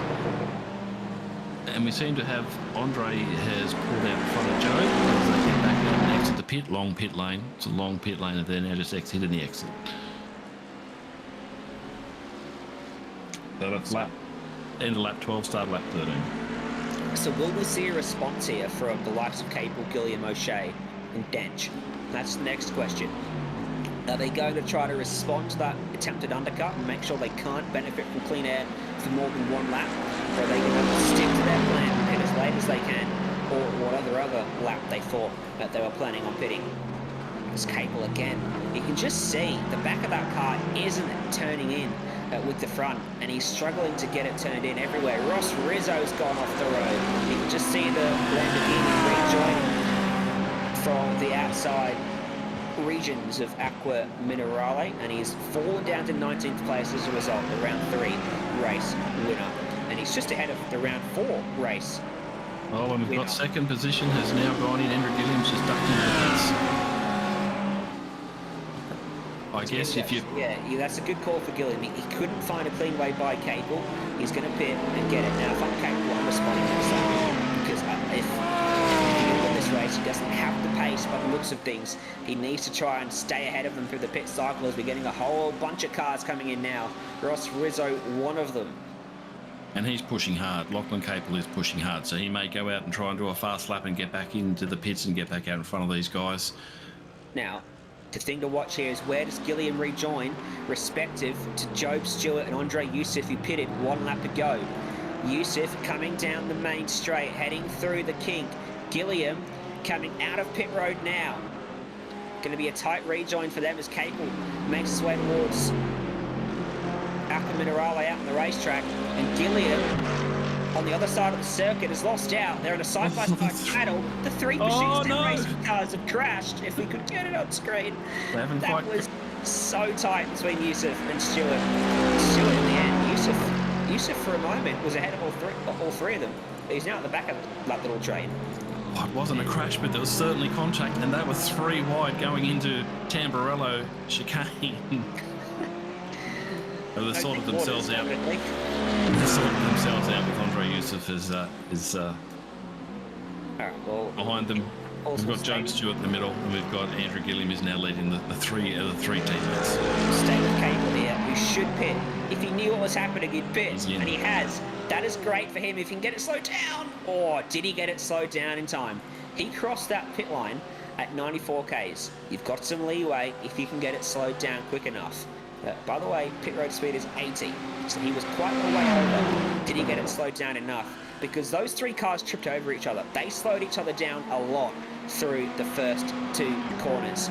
And we seem to have Andre has pulled out in front of Joe as they get back out and exit the pit. Long pit lane. It's a long pit lane, and they're now just exiting the exit. So that's end of lap 12, start lap 13. So will we see a response here from the likes of Capel, Gilliam, O'Shea and Dench? That's the next question. Are they going to try to respond to that attempted undercut and make sure they can't benefit from clean air for more than one lap? Or are they going to stick to their plan and pit as late as they can, or whatever other lap they thought that they were planning on pitting? It's Capel again. You can just see the back of that car isn't turning in with the front, and he's struggling to get it turned in everywhere. Ross Rizzo's gone off the road. You can just see the Lamborghini rejoining from the outside regions of Aqua Minerale, and he's fallen down to 19th place as a result, the round 3 race winner. And he's just ahead of the round 4 race. Oh, and we've got second position has now gone in. Andrew Gilliam's just ducked into the pits. I guess if you... Yeah, that's a good call for Gilliam. He couldn't find a clean way by Capel. He's going to pit and get it. Now, if I'm Capel, I'm responding to this, because if you look at this race, he doesn't have the pace by the looks of things. He needs to try and stay ahead of them through the pit cycle, as we're getting a whole bunch of cars coming in now. Ross Rizzo, one of them. And he's pushing hard. Lachlan Capel is pushing hard, so he may go out and try and do a fast lap and get back into the pits and get back out in front of these guys. Now, the thing to watch here is where does Gilliam rejoin, respective to Job Stewart and Andre Youssef, who pitted 1 lap ago. Youssef coming down the main straight, heading through the kink. Gilliam coming out of pit road now. Going to be a tight rejoin for them as Capel makes his way towards Aqua Minerale out on the racetrack, and Gilliam on the other side of the circuit has lost out. They're in a side-by-side battle. The 3 machines racing cars have crashed. If we could get it on screen. That was so tight between Youssef and Stewart. Stewart in the end. Youssef for a moment was ahead of all three of them. He's now at the back of that little train. Oh, it wasn't a crash, but there was certainly contact, and that was 3 wide going into Tamburello chicane. They sorted themselves out. They sorted themselves out with Andre Youssef behind them. We've got Job Stewart in the middle, and we've got Andrew Gilliam is now leading the three teammates. Stay with Capel here, who should pit. If he knew what was happening, he'd pit, and he has. That is great for him if he can get it slowed down. Or did he get it slowed down in time? He crossed that pit line at 94 Ks. You've got some leeway if you can get it slowed down quick enough. By the way, pit road speed is 80, so he was quite a way over. Did he get it slowed down enough? Because those 3 cars tripped over each other. They slowed each other down a lot through the first 2 corners.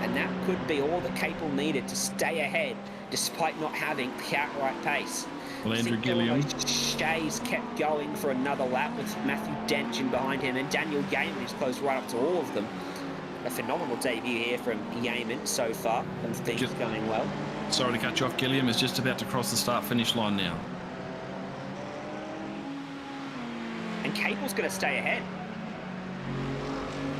And that could be all that Capel needed to stay ahead, despite not having the outright pace. Well, Andrew Gilliam. Shays kept going for another lap with Matthew Dench behind him, and Daniel Yeaman, who's close right up to all of them. A phenomenal debut here from Yeaman so far, and things going well. Sorry to cut you off, Gilliam is just about to cross the start-finish line now. And Capel's going to stay ahead.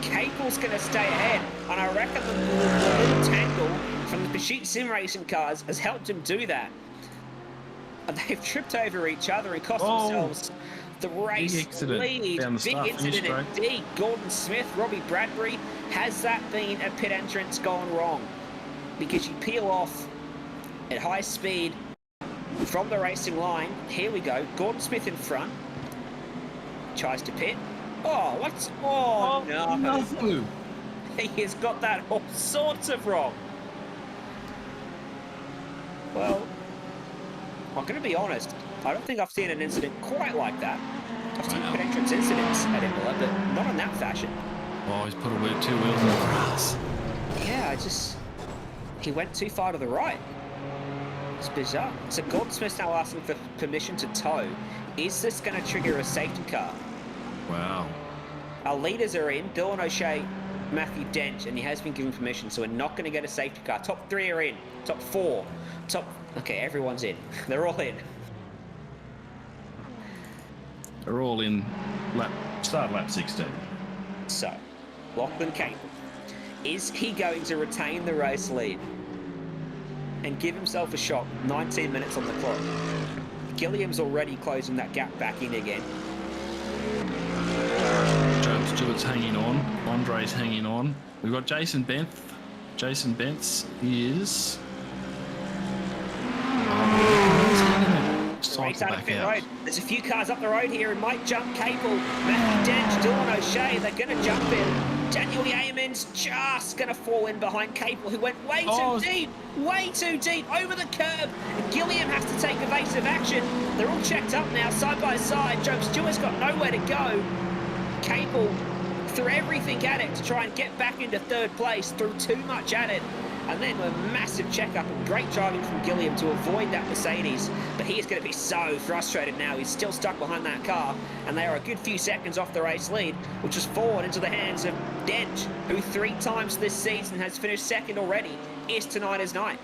Capel's going to stay ahead. And I reckon the little tangle from the Pursuit Sim Racing cars has helped him do that. And they've tripped over each other and cost themselves the race lead. Big incident indeed. Gordon Smith, Robbie Bradbury. Has that been a pit entrance gone wrong? Because you peel off at high speed from the racing line. Here we go. Gordon Smith in front. Tries to pit. Oh, what's... Oh, no. He has got that all sorts of wrong. Well, I'm going to be honest. I don't think I've seen an incident quite like that. I've seen pit entrance incidents at Imola, but not in that fashion. Oh, he's put 2 wheels in the grass. Yeah, he went too far to the right. It's bizarre. So Gordon Smith's now asking for permission to tow. Is this going to trigger a safety car? Wow. Our leaders are in. Dylan O'Shea, Matthew Dench, and he has been given permission, so we're not going to get a safety car. Top 3 are in. Top 4. Okay, everyone's in. They're all in. They're all in start lap 16. So, Lachlan Capel. Is he going to retain the race lead and give himself a shot? 19 minutes on the clock. Gilliam's already closing that gap back in again. Job Stewart's hanging on. Andre's hanging on. We've got Jason Bentz. Jason Bentz is cycle back out. Road. There's a few cars up the road here who might jump Capel. Matthew Dench, Dylan O'Shea, they're going to jump in. Daniel Yeaman's just going to fall in behind Capel, who went way too deep, over the curb. Gilliam has to take evasive action. They're all checked up now, side by side. Joe Stewart's got nowhere to go. Capel threw everything at it to try and get back into third place, threw too much at it. And then a massive checkup and great driving from Gilliam to avoid that Mercedes. But he is going to be so frustrated now. He's still stuck behind that car, and they are a good few seconds off the race lead, which is forward into the hands of Dench, who 3 times this season has finished second already. Is tonight his night?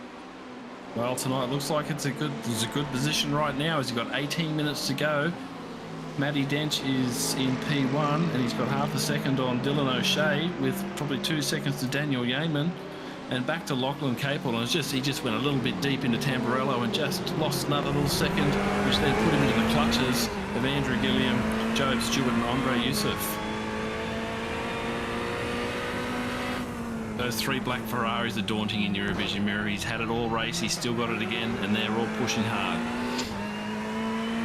Well, tonight looks like it's a good position right now, as he's got 18 minutes to go. Matty Dench is in P1, and he's got half a second on Dylan O'Shea, with probably 2 seconds to Daniel Yeaman. And back to Lachlan Capel, and he just went a little bit deep into Tamburello and just lost another little second, which then put him into the clutches of Andrew Gilliam, Joe Stewart and Andre Youssef. Those 3 black Ferraris are daunting in your revision mirror. He's had it all race, he's still got it again, and they're all pushing hard.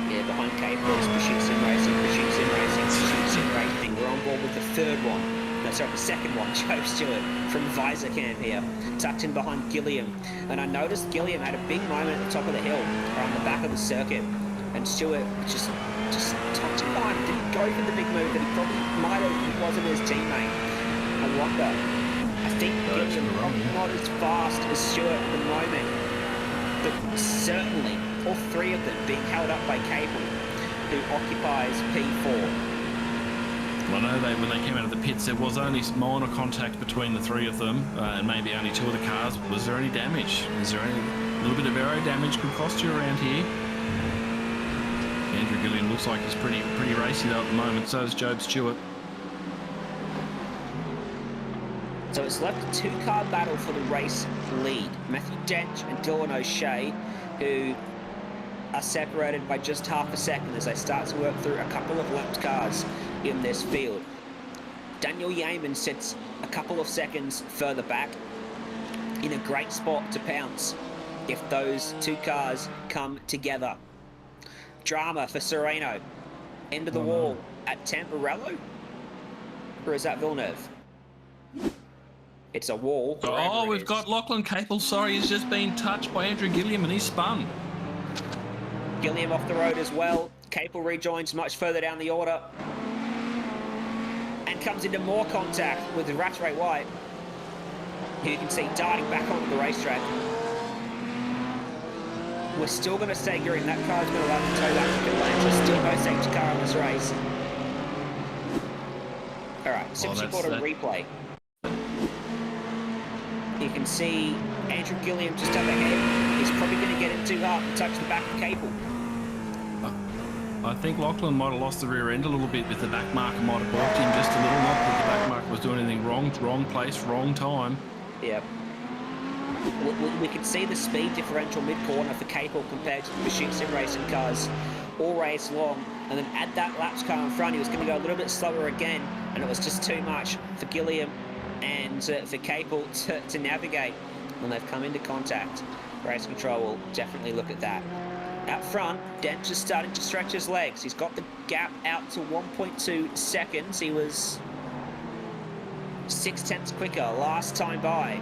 Yeah, behind Capel is Pursuit Sim Racing. We're on board with the third one. No, sorry, the second one, Joe Stewart from Visor Camp here, tucked in behind Gilliam. And I noticed Gilliam had a big moment at the top of the hill, or on the back of the circuit, and Stewart just tucked him behind, didn't go for the big move that he probably might have if he wasn't his teammate. I wonder. I think Gilliam probably not as fast as Stewart at the moment, but certainly all 3 of them being held up by Capel, who occupies P4. Well, I know when they came out of the pits, there was only minor contact between the 3 of them, and maybe only 2 of the cars. Was there any damage? Is there any little bit of aero damage could cost you around here? Andrew Gilliam looks like he's pretty racy though at the moment. So is Job Stewart. So it's left a 2-car battle for the race lead. Matthew Dench and Dylan O'Shea, who are separated by just half a second as they start to work through a couple of lapped cars in this field. Daniel Yeaman sits a couple of seconds further back in a great spot to pounce if those 2 cars come together. Drama for Sereno. End of the wall at Tamburello? Or is that Villeneuve? It's a wall. Oh, we've got Lachlan Capel. Sorry, he's just been touched by Andrew Gilliam and he's spun. Gilliam off the road as well. Capel rejoins much further down the order and comes into more contact with Rattray White, who you can see darting back onto the racetrack. We're still going to stay green. That car's been allowed to tow back to pit lane. There's still no safety car on this race. All right, Simpson bought a replay. You can see Andrew Gilliam just up ahead. He's probably going to get it too hard and touch the back of Capel. I think Lachlan might have lost the rear end a little bit with the back marker, might have balked him just a little, not that the back marker was doing anything wrong place, wrong time. Yeah. We can see the speed differential mid-corner for Capel compared to the Pursuit Sim Racing cars all race long, and then add that laps car in front, he was going to go a little bit slower again, and it was just too much for Gilliam and for Capel to navigate when they've come into contact. Race control will definitely look at that. Out front, Dench is starting to stretch his legs. He's got the gap out to 1.2 seconds. He was 6/10 quicker last time by.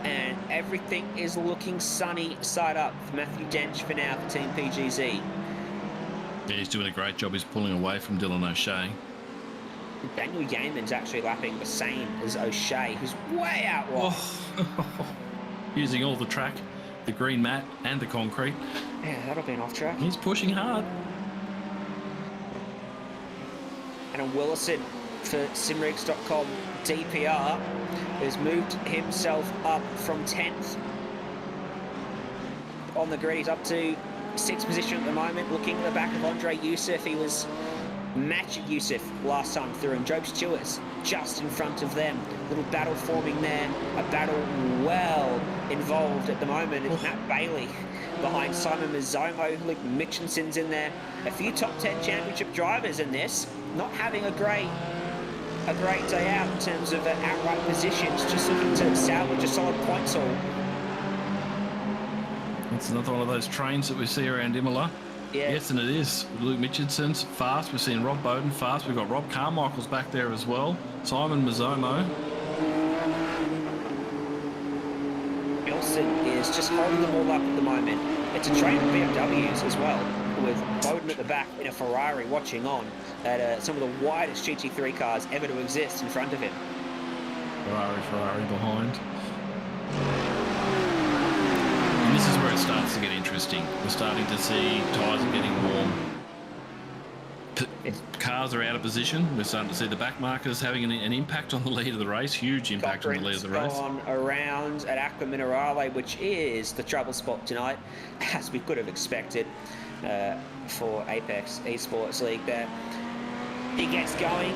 And everything is looking sunny side up for Matthew Dench for now for Team PGZ. Yeah, he's doing a great job. He's pulling away from Dylan O'Shea. Daniel Yeaman's actually lapping the same as O'Shea, who's way out wide. Oh. Using all the track, the green mat and the concrete. Yeah, that'll be an off track. He's pushing hard. And a Willison for Simrigs.com DPR has moved himself up from 10th on the grid. He's up to 6th position at the moment, looking at the back of Andre Youssef. He was matching Youssef last time through, and Job Stewart's just in front of them. Little battle forming there, a battle well involved at the moment. It's Matt Bailey behind Simon Mazzomo. Luke Mitchinson's in there. A few top 10 championship drivers in this, not having a great day out in terms of outright positions, just looking to salvage a solid points haul. It's another one of those trains that we see around Imola. Yeah. Yes, and it is. Luke Mitchelton's fast. We're seeing Rob Bowden fast. We've got Rob Carmichael's back there as well. Simon Mazzomo. Bilson is just holding them all up at the moment. It's a train of BMWs as well, with Bowden at the back in a Ferrari watching on at some of the widest GT3 cars ever to exist in front of him. Ferrari behind. And this is where it starts to get interesting. We're starting to see tyres are getting warm. Cars are out of position. We're starting to see the back markers having an impact on the lead of the race. Huge impact on the lead of the race. Gone around at Aqua Minerale, which is the trouble spot tonight, as we could have expected for Apex Esports League there. He gets going.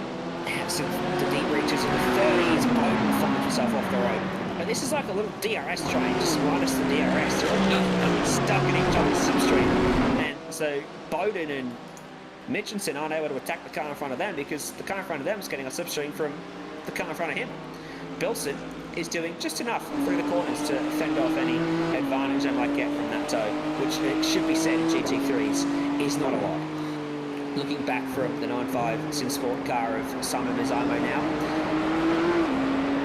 So the deep reaches in the 30s. Bowden finds himself off the road. But this is like a little DRS train, just minus the DRS. They're stuck in each other's slipstream. And so Bowden and Mitchelton aren't able to attack the car in front of them because the car in front of them is getting a slipstream from the car in front of him. Bilson is doing just enough through the corners to fend off any advantage they might get from that toe, which it should be said in GT3s is not a lot. Looking back from the 9.5 Sim Sport car of Simon Mazzomo now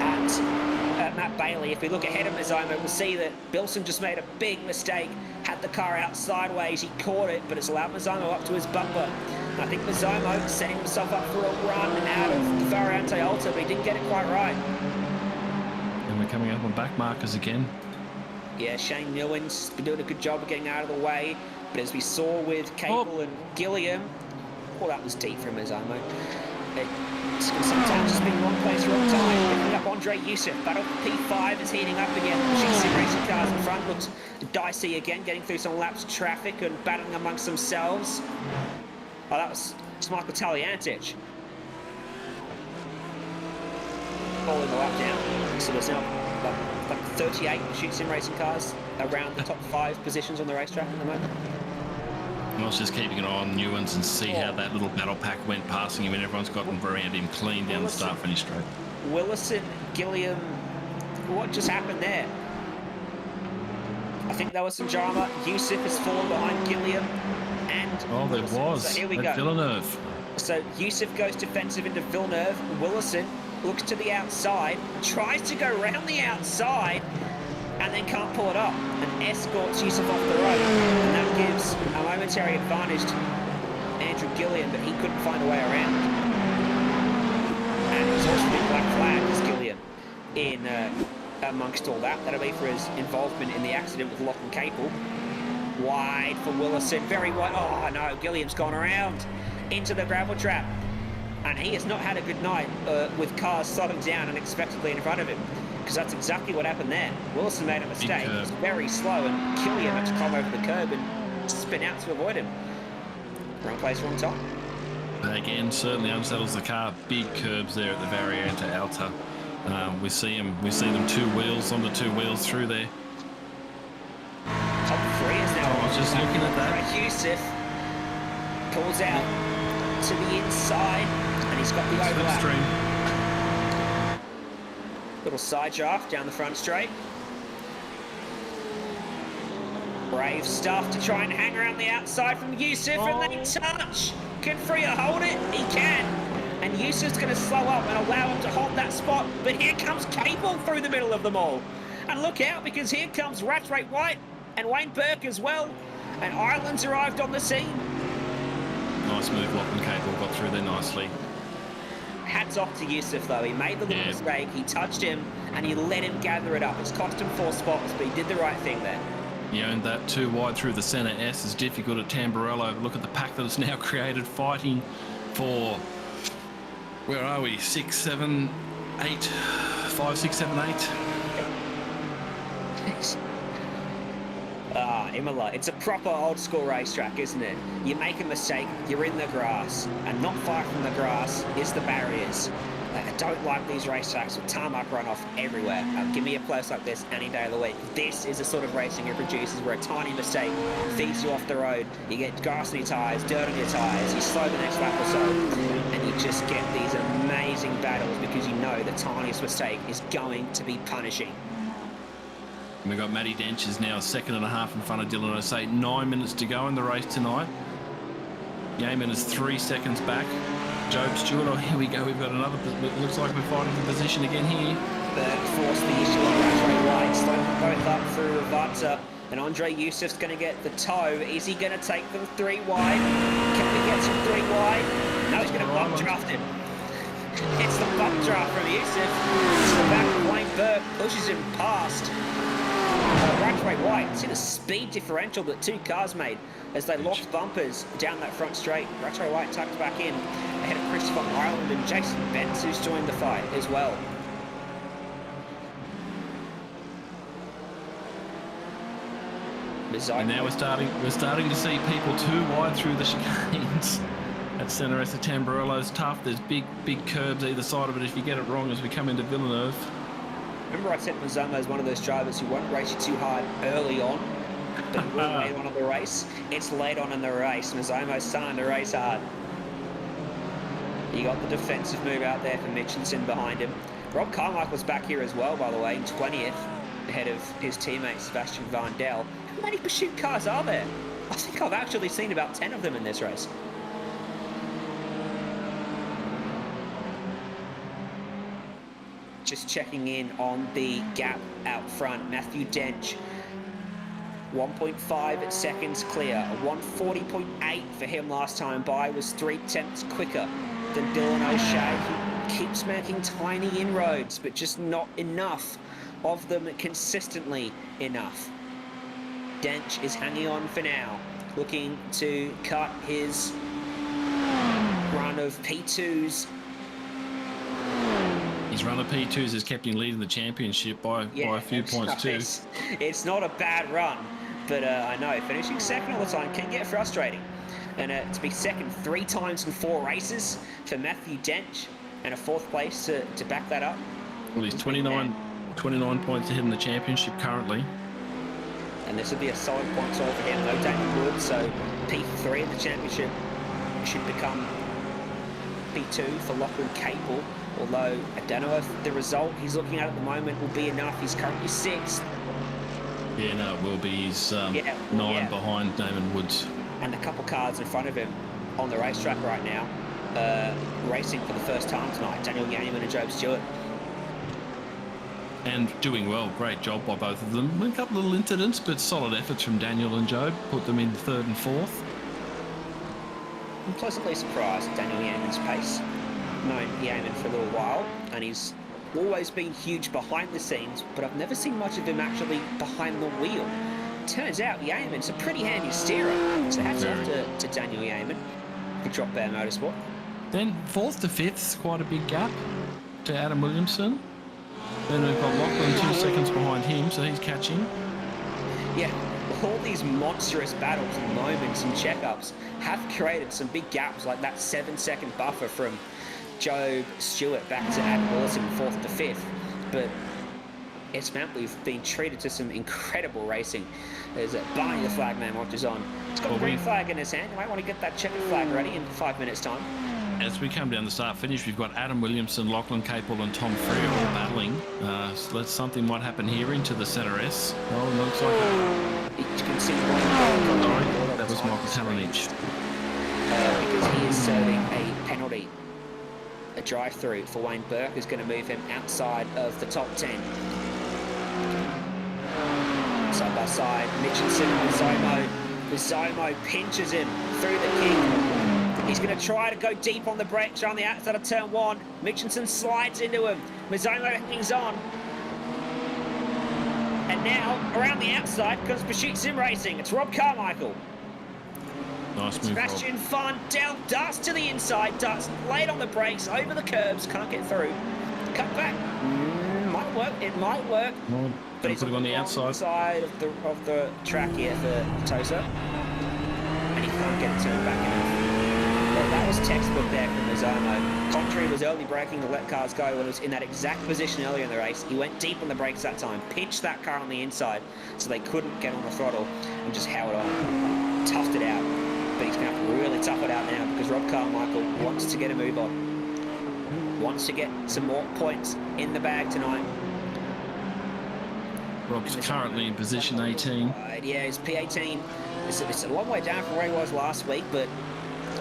at Matt Bailey. If we look ahead of Mazzomo, we'll see that Bilson just made a big mistake, had the car out sideways, he caught it, but it's allowed Mazzomo up to his bumper. And I think Mazzomo setting himself up for a run out of the Variante Alta, but he didn't get it quite right. And we're coming up on back markers again. Yeah, Shane Nguyen's been doing a good job of getting out of the way, but as we saw with Cable and Gilliam, well, that was deep from Mazzomo. It's sometimes just being wrong place, wrong time. Picking up Andre Youssef, battle for P5 is heating up again. GC racing cars in front looks dicey again, getting through some laps of traffic and battling amongst themselves. Oh, that was Michael Taliantich. Falling the lap down. So there's now like 38 shoot sim racing cars around the top 5 positions on the racetrack at the moment. I was just keeping an eye on Newlands and see how that little battle pack went passing him, and everyone's gotten around him clean down the start finish straight. Willison, Gilliam, what just happened there? I think there was some drama. Youssef has fallen behind Gilliam, and there was. So here we go. Villeneuve. So Youssef goes defensive into Villeneuve. Willison looks to the outside, tries to go round the outside, and then can't pull it up, and escorts Youssef off the road, and that gives a momentary advantage to Andrew Gilliam, but he couldn't find a way around. And he's also been black flagged as Gilliam in amongst all that. That'll be for his involvement in the accident with Lachlan Capel. Wide for Willison, very wide. Oh no, Gilliam's gone around into the gravel trap, and he has not had a good night with cars slowing down unexpectedly in front of him. Because that's exactly what happened there. Willison made a mistake. He was very slow, and Gilliam had to climb over the curb and spin out to avoid him. Wrong place, wrong time. Again, certainly unsettles the car. Big curbs there at the Variante Alta. We see them 2 wheels on the 2 wheels through there. Top 3 is now. I was just looking at that. Youssef pulls out to the inside, and he's got the overlap. Little side draft down the front straight. Brave stuff to try and hang around the outside from Youssef, and they touch. Can Freya hold it? He can. And Youssef's going to slow up and allow him to hold that spot. But here comes Cable through the middle of them all. And look out, because here comes Rattray White and Wayne Burke as well. And Ireland's arrived on the scene. Nice move, Lachlan Cable got through there nicely. Hats off to Youssef though. He made the little mistake, he touched him, and he let him gather it up. It's cost him 4 spots, but he did the right thing there. Yeah, and that 2 wide through the centre S is difficult at Tamburello. Look at the pack that it's now created, fighting for, where are we? 6, 7, 8, 5, 6, 7, 8. Imola, it's a proper old school racetrack, isn't it? You make a mistake, you're in the grass, and not far from the grass is the barriers. I don't like these racetracks with tarmac runoff everywhere. Give me a place like this any day of the week. This is the sort of racing it produces where a tiny mistake feeds you off the road. You get grass on your tyres, dirt on your tyres, you slow the next lap or so, and you just get these amazing battles because you know the tiniest mistake is going to be punishing. We've got Matty Dench is now 2.5 in front of Dylan O'Shea. 9 minutes to go in the race tonight. Yeaman is 3 seconds back. Job Stewart, oh, here we go. We've got another. It looks like we're fighting for position again here. Force the issue on Rattray White. Slowing both up through Ravata. And Andre Yusuf's going to get the toe. Is he going to take them 3 wide? Can we get some 3 wide? No, he's going to bump draft it. It's the bump draft from Yusuf. To the back of Wayne Burke, pushes him past. Rattray White. See the speed differential that 2 cars made as they locked bumpers down that front straight. Rattray White tucked back in ahead of Christopher Ireland and Jason Benz, who's joined the fight as well. And now we're starting to see people 2 wide through the chicanes. At Centre S of Tamburello's tough. There's big curbs either side of it if you get it wrong as we come into Villeneuve. Remember I said Mazomo is one of those drivers who won't race you too hard early on, but he will late on in the race. It's late on in the race. Mazomo's starting to race hard. You got the defensive move out there for Mitchelson behind him. Rob Carmichael's back here as well, by the way, in 20th, ahead of his teammate Sebastian Vandel. How many pursuit cars are there? I think I've actually seen about 10 of them in this race. Just checking in on the gap out front. Matthew Dench, 1.5 seconds clear. A 140.8 for him last time by, was 0.3 quicker than Dylan O'Shea. He keeps making tiny inroads, but just not enough of them consistently enough. Dench is hanging on for now, looking to cut his run of P2s. His run of P2s has kept him leading the championship by a few points too. It's not a bad run, but I know finishing second all the time can get frustrating. And to be second 3 times in 4 races for Matthew Dench, and a 4th place to back that up. Well, he's 29 points ahead in the championship currently. And this would be a solid point total for him, no Damon Wood, so P3 in the championship should become P2 for Lachlan Capel, although I don't know if the result he's looking at the moment will be enough. He's currently 6th. Yeah, no, it will be. He's 9 behind Damon Woods. And a couple cars in front of him on the racetrack right now, racing for the first time tonight, Daniel Yeaman and Job Stewart. And doing well. Great job by both of them. A couple of little incidents, but solid efforts from Daniel and Job. Put them in 3rd and 4th. I'm pleasantly surprised at Daniel Yeaman's pace. Known Yeaman for a little while, and he's always been huge behind the scenes, but I've never seen much of him actually behind the wheel. Turns out Yeaman's a pretty handy steerer, so hats off to Daniel Yeaman for Drop Bear Motorsport. Then 4th to 5th, quite a big gap to Adam Williamson. Then we've got Lachlan 2 seconds behind him, so he's catching. Yeah, all these monstrous battles and moments and checkups have created some big gaps, like that 7-second buffer from Job Stewart back to Adam Wilson 4th to 5th. But it's meant we've been treated to some incredible racing. There's Barney the flag man watches on. He's got a green flag in his hand. You might want to get that checkered flag ready in 5 minutes' time. As we come down the start finish, we've got Adam Williamson, Lachlan Capel and Tom Freer all battling. So something might happen here into the Centre S. Oh, it looks like You can see that was Michael Talanich. Because he is serving a penalty. A drive-through for Wayne Burke is going to move him outside of the top 10. Side by side, Mitchelson and Mazomo pinches him through the kick. He's going to try to go deep on the brakes around the outside of turn 1. Mitchelson slides into him. Mazomo hangs on. And now, around the outside, comes Pursuit Sim Racing. It's Rob Carmichael. Nice move, Sebastian Vandel darts to the inside, darts late on the brakes, over the curbs, can't get through. Cut back. Might work, it might work. No, but he's on the outside side of the track here for Tosa. And he can't get it turned back enough. Well, that was textbook there from Mazomo. Contrary was early braking to let cars go when it was in that exact position earlier in the race. He went deep on the brakes that time, pinched that car on the inside so they couldn't get on the throttle and just held on. Toughed it out. But he's going to have to really tough it out now because Rob Carmichael wants to get a move on. Wants to get some more points in the bag tonight. Rob's currently in position 18. Yeah, his P18. It's a long way down from where he was last week, but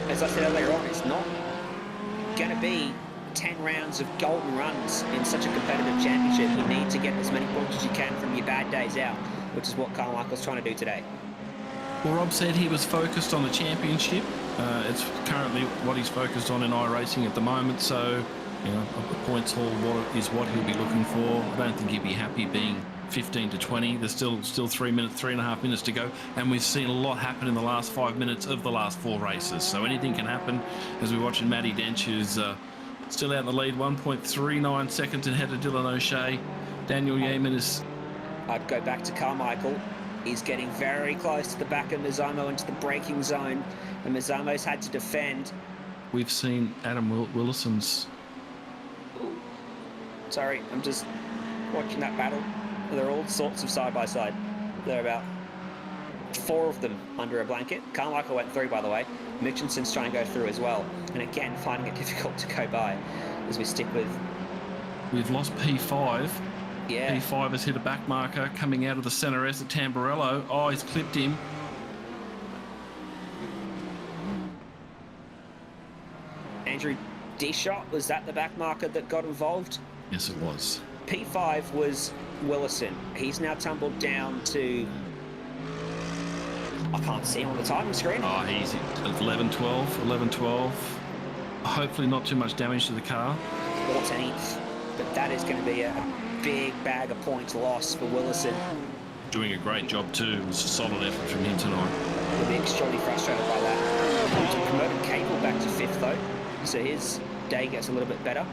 as I said earlier on, it's not going to be 10 rounds of golden runs in such a competitive championship. You need to get as many points as you can from your bad days out, which is what Carmichael's trying to do today. Well, Rob said he was focused on the championship. It's currently what he's focused on in iRacing at the moment, so you know, the points haul is what he'll be looking for. I don't think he'd be happy being 15 to 20. There's still 3.5 minutes to go, and we've seen a lot happen in the last 5 minutes of the last 4 races. So anything can happen as we're watching Matty Dench, who's still out in the lead, 1.39 seconds ahead of Dylan O'Shea. Daniel Yeaman is... I'd go back to Carmichael. He's getting very close to the back of Mazzamo into the braking zone, and Mazzamo's had to defend. We've seen Adam Willison's... Sorry, I'm just watching that battle. They're all sorts of side-by-side. There are about 4 of them under a blanket. Carmichael went through, by the way. Mitchinson's trying to go through as well. And again, finding it difficult to go by as we stick with... We've lost P5. Yeah. P5 has hit a back marker coming out of the centre S at Tamburello. Oh, he's clipped him. Andrew D-Shot, was that the back marker that got involved? Yes, it was. P5 was Willison. He's now tumbled down to... I can't see him on the timing screen. Oh, he's at 11-12. Hopefully not too much damage to the car. 14th. But that is going to be a big bag of points lost for Willison. Doing a great job too. It was a solid effort from him tonight. He'll be extremely frustrated by that. He's promoted Cable back to 5th though, so his day gets a little bit better.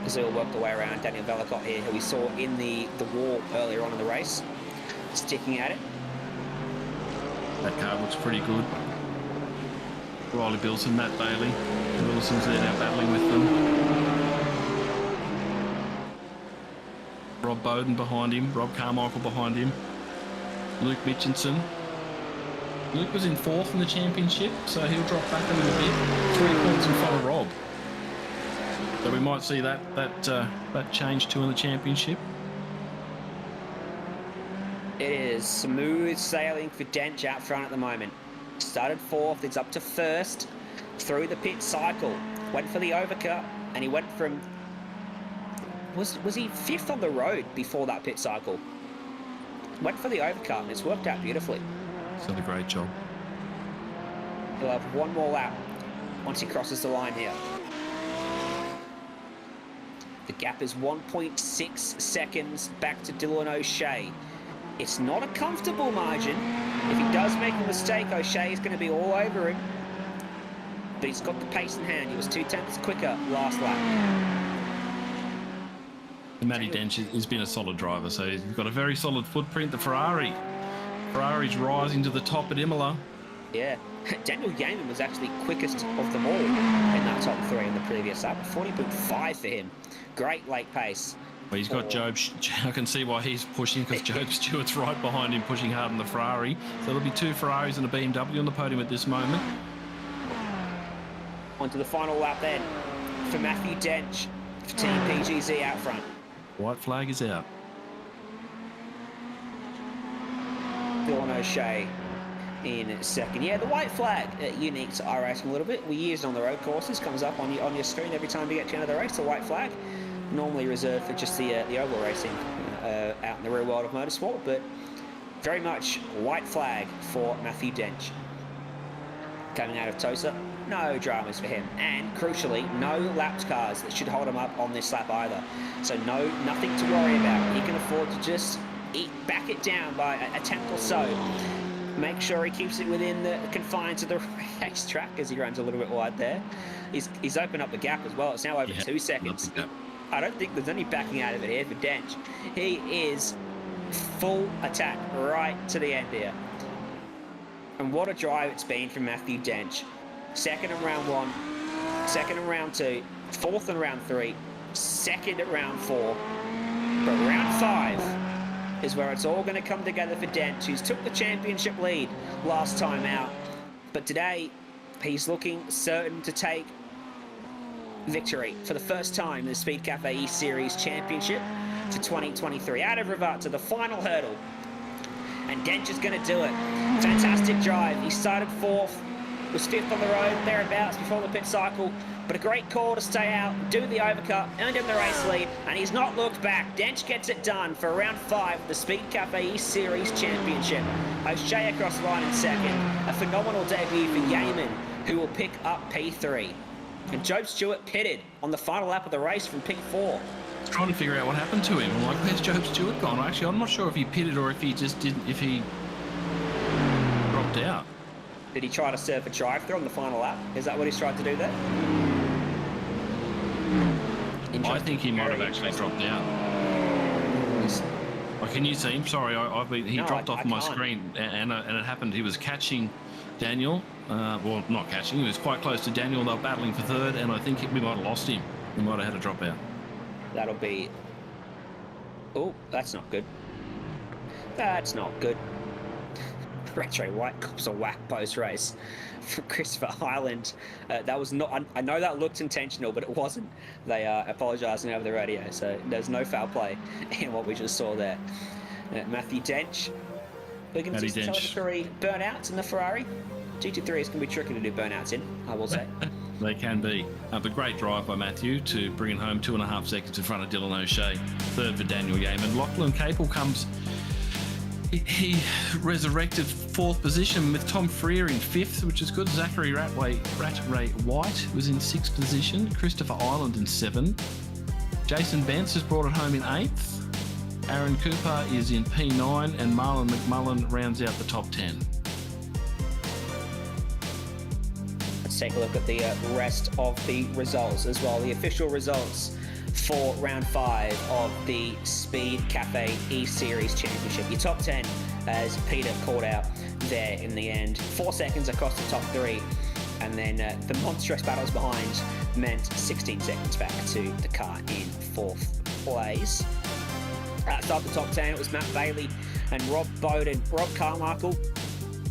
As they'll work their way around Daniel Vellacott here, who we saw in the wall earlier on in the race, sticking at it. That car looks pretty good. Riley Bilson, Matt Bailey. Wilson's there now battling with them. Rob Bowden behind him. Rob Carmichael behind him. Luke Mitchinson. Luke was in 4th in the championship, so he'll drop back a little bit. 3 points in front of Rob. So we might see that change too in the championship. It is smooth sailing for Dench out front at the moment. Started 4th, it's up to 1st. Through the pit cycle. Went for the overcut, and he went from... Was he 5th on the road before that pit cycle? Went for the overcut, and it's worked out beautifully. He's done a great job. He'll have one more lap once he crosses the line here. The gap is 1.6 seconds back to Dylan O'Shea. It's not a comfortable margin. If he does make a mistake, O'Shea is going to be all over him. But he's got the pace in hand. He was 0.2 quicker last lap. Matty Dench has been a solid driver, so he's got a very solid footprint. The Ferrari's rising to the top at Imola. Yeah, Daniel Yeaman was actually quickest of them all in that top 3 in the previous lap. 40.5 for him. Great late pace. Well, he's got Job. I can see why he's pushing, because Job Stewart's right behind him, pushing hard on the Ferrari. So there'll be 2 Ferraris and a BMW on the podium at this moment. On to the final lap then for Matthew Dench for Team PGZ out front. White flag is out. Dylan O'Shea in 2nd. Yeah, the white flag, unique to iRacing a little bit. We use it on the road courses, comes up on your screen every time you get to another race, the white flag. Normally reserved for just the oval racing out in the real world of motorsport, but very much white flag for Matthew Dench. Coming out of Tosa, no dramas for him, and crucially, no lapped cars that should hold him up on this lap either. So nothing to worry about. He can afford to just back it down by a tenth or so. Make sure he keeps it within the confines of the racetrack as he runs a little bit wide there. He's opened up the gap as well. It's now over 2 seconds. I don't think there's any backing out of it here for Dench. He is full attack right to the end here. And what a drive it's been from Matthew Dench. 2nd in round 1, 2nd in round 2, 4th in round 3, 2nd at round 4. But round 5 is where it's all going to come together for Dench, who's took the championship lead last time out. But today, he's looking certain to take victory for the first time in the Speedcafe eSeries Championship. to 2023. Out of River to the final hurdle. And Dench is going to do it. Fantastic drive. He started 4th, was 5th on the road, thereafter before the pit cycle. But a great call to stay out, do the overcut, earned him the race lead, and he's not looked back. Dench gets it done for round 5 of the Speedcafe eSeries Championship. O'Shea across the line in 2nd. A phenomenal debut for Yeaman, who will pick up P3. And Job Stewart pitted on the final lap of the race from P4. Trying to figure out what happened to him. Like, where's Job Stewart gone? Actually, I'm not sure if he pitted or if he just didn't, if he dropped out. Did he try to serve a drive-through on the final lap? Is that what he's tried to do there? I think he might have actually dropped out. Can you see him? Sorry, he dropped off my screen, and it happened. He was catching Daniel. Well, not catching. He was quite close to Daniel. They were battling for 3rd, and I think we might have lost him. We might have had a drop out. That'll be... Oh, that's not good. That's not good. Retro White cops a whack post-race from Christopher Highland. That was not... I know that looked intentional, but it wasn't. They are apologising over the radio, so there's no foul play in what we just saw there. Matthew Dench. We're going to see some celebratory burnouts in the Ferrari. GT3 is going to be tricky to do burnouts in, I will say. They can be. But great drive by Matthew to bring it home 2.5 seconds in front of Dylan O'Shea. 3rd for Daniel Yeaman. Lachlan Capel comes... He resurrected 4th position with Tom Freer in 5th, which is good. Zachary Ratray White was in 6th position. Christopher Ireland in 7th. Jason Bence has brought it home in 8th. Aaron Cooper is in P9, and Marlon McMullen rounds out the top 10. Let's take a look at the rest of the results as well. The official results for round 5 of the Speedcafe eSeries Championship. Your top 10, as Peter called out there in the end. 4 seconds across the top 3, and then the monstrous battles behind meant 16 seconds back to the car in 4th place. Outside the top 10, it was Matt Bailey and Rob Bowden. Rob Carmichael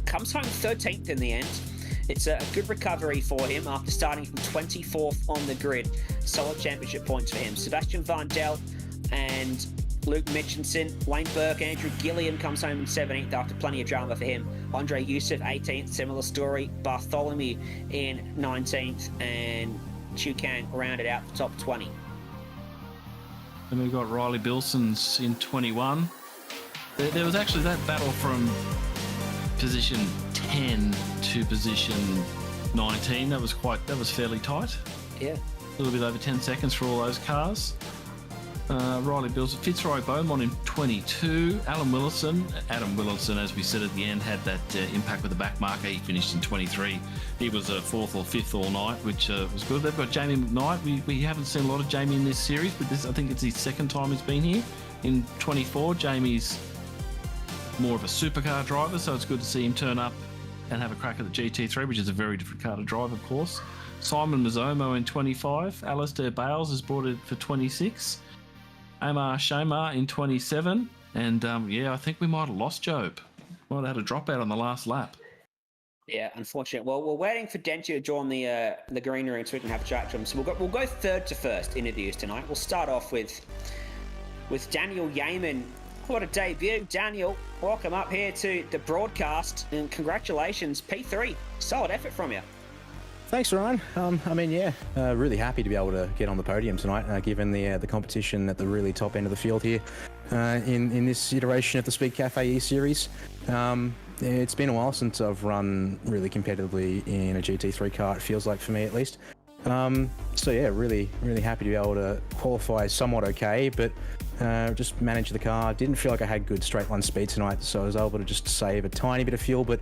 comes home 13th in the end. It's a good recovery for him after starting from 24th on the grid. Solid championship points for him. Sebastian Vandel and Luke Mitchinson. Wayne Burke, Andrew Gilliam comes home in 17th after plenty of drama for him. Andre Youssef, 18th, similar story. Bartholomew in 19th, and Chu Kang rounded out the top 20. And we've got Riley Bilson's in 21. There was actually that battle from position 10 to position 19. That was fairly tight. Yeah. A little bit over 10 seconds for all those cars. Riley Bilson, Fitzroy Beaumont in 22. Adam Willison, as we said at the end, had that impact with the back marker. He finished in 23. He was 4th or 5th all night, which was good. They've got Jamie McKnight. We haven't seen a lot of Jamie in this series, but I think it's his 2nd time he's been here. In 24, Jamie's more of a supercar driver, so it's good to see him turn up and have a crack at the GT3, which is a very different car to drive, of course. Simon Mazzomo in 25. Alistair Bales has brought it for 26. Amar Shamar in 27. And I think we might have lost Job. Might have had a dropout on the last lap. Yeah, unfortunate. Well, we're waiting for Denchi to join the green room so we can have a chat to him. So we'll go 3rd to 1st interviews tonight. We'll start off with Daniel Yeaman. What a debut, Daniel. Welcome up here to the broadcast, and congratulations, P3. Solid effort from you. Thanks, Ryan. Really happy to be able to get on the podium tonight, given the competition at the really top end of the field here in this iteration of the Speedcafe eSeries. It's been a while since I've run really competitively in a GT3 car, it feels like, for me at least. Really happy to be able to qualify somewhat okay, but just manage the car. Didn't feel like I had good straight line speed tonight, so I was able to just save a tiny bit of fuel, but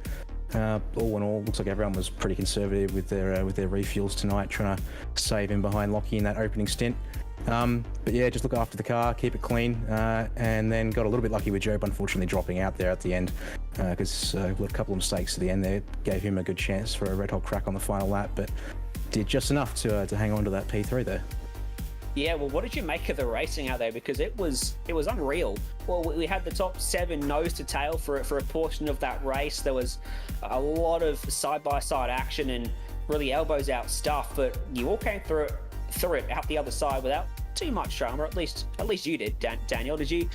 all in all, looks like everyone was pretty conservative with their refuels tonight, trying to save in behind Lockie in that opening stint. Just look after the car, keep it clean, and then got a little bit lucky with Job unfortunately dropping out there at the end, because a couple of mistakes at the end there gave him a good chance for a red hot crack on the final lap, but did just enough to hang on to that P3 there. Yeah, well, what did you make of the racing out there? Because it was unreal. Well, we had the top 7 nose to tail for a portion of that race. There was a lot of side-by-side action and really elbows out stuff, but you all came through it out the other side without too much drama. At least you did, Daniel. Did you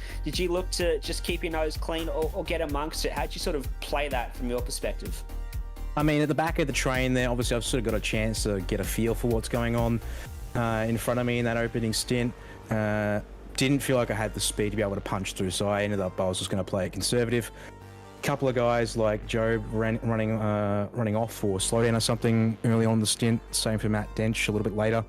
look to just keep your nose clean or get amongst it? How'd you sort of play that from your perspective? I mean, at the back of the train there, obviously I've sort of got a chance to get a feel for what's going on in front of me in that opening stint. Didn't feel like I had the speed to be able to punch through, so I was just going to play it conservative. Couple of guys like Job running off for slowdown or something early on in the stint. Same for Matt Dench a little bit later.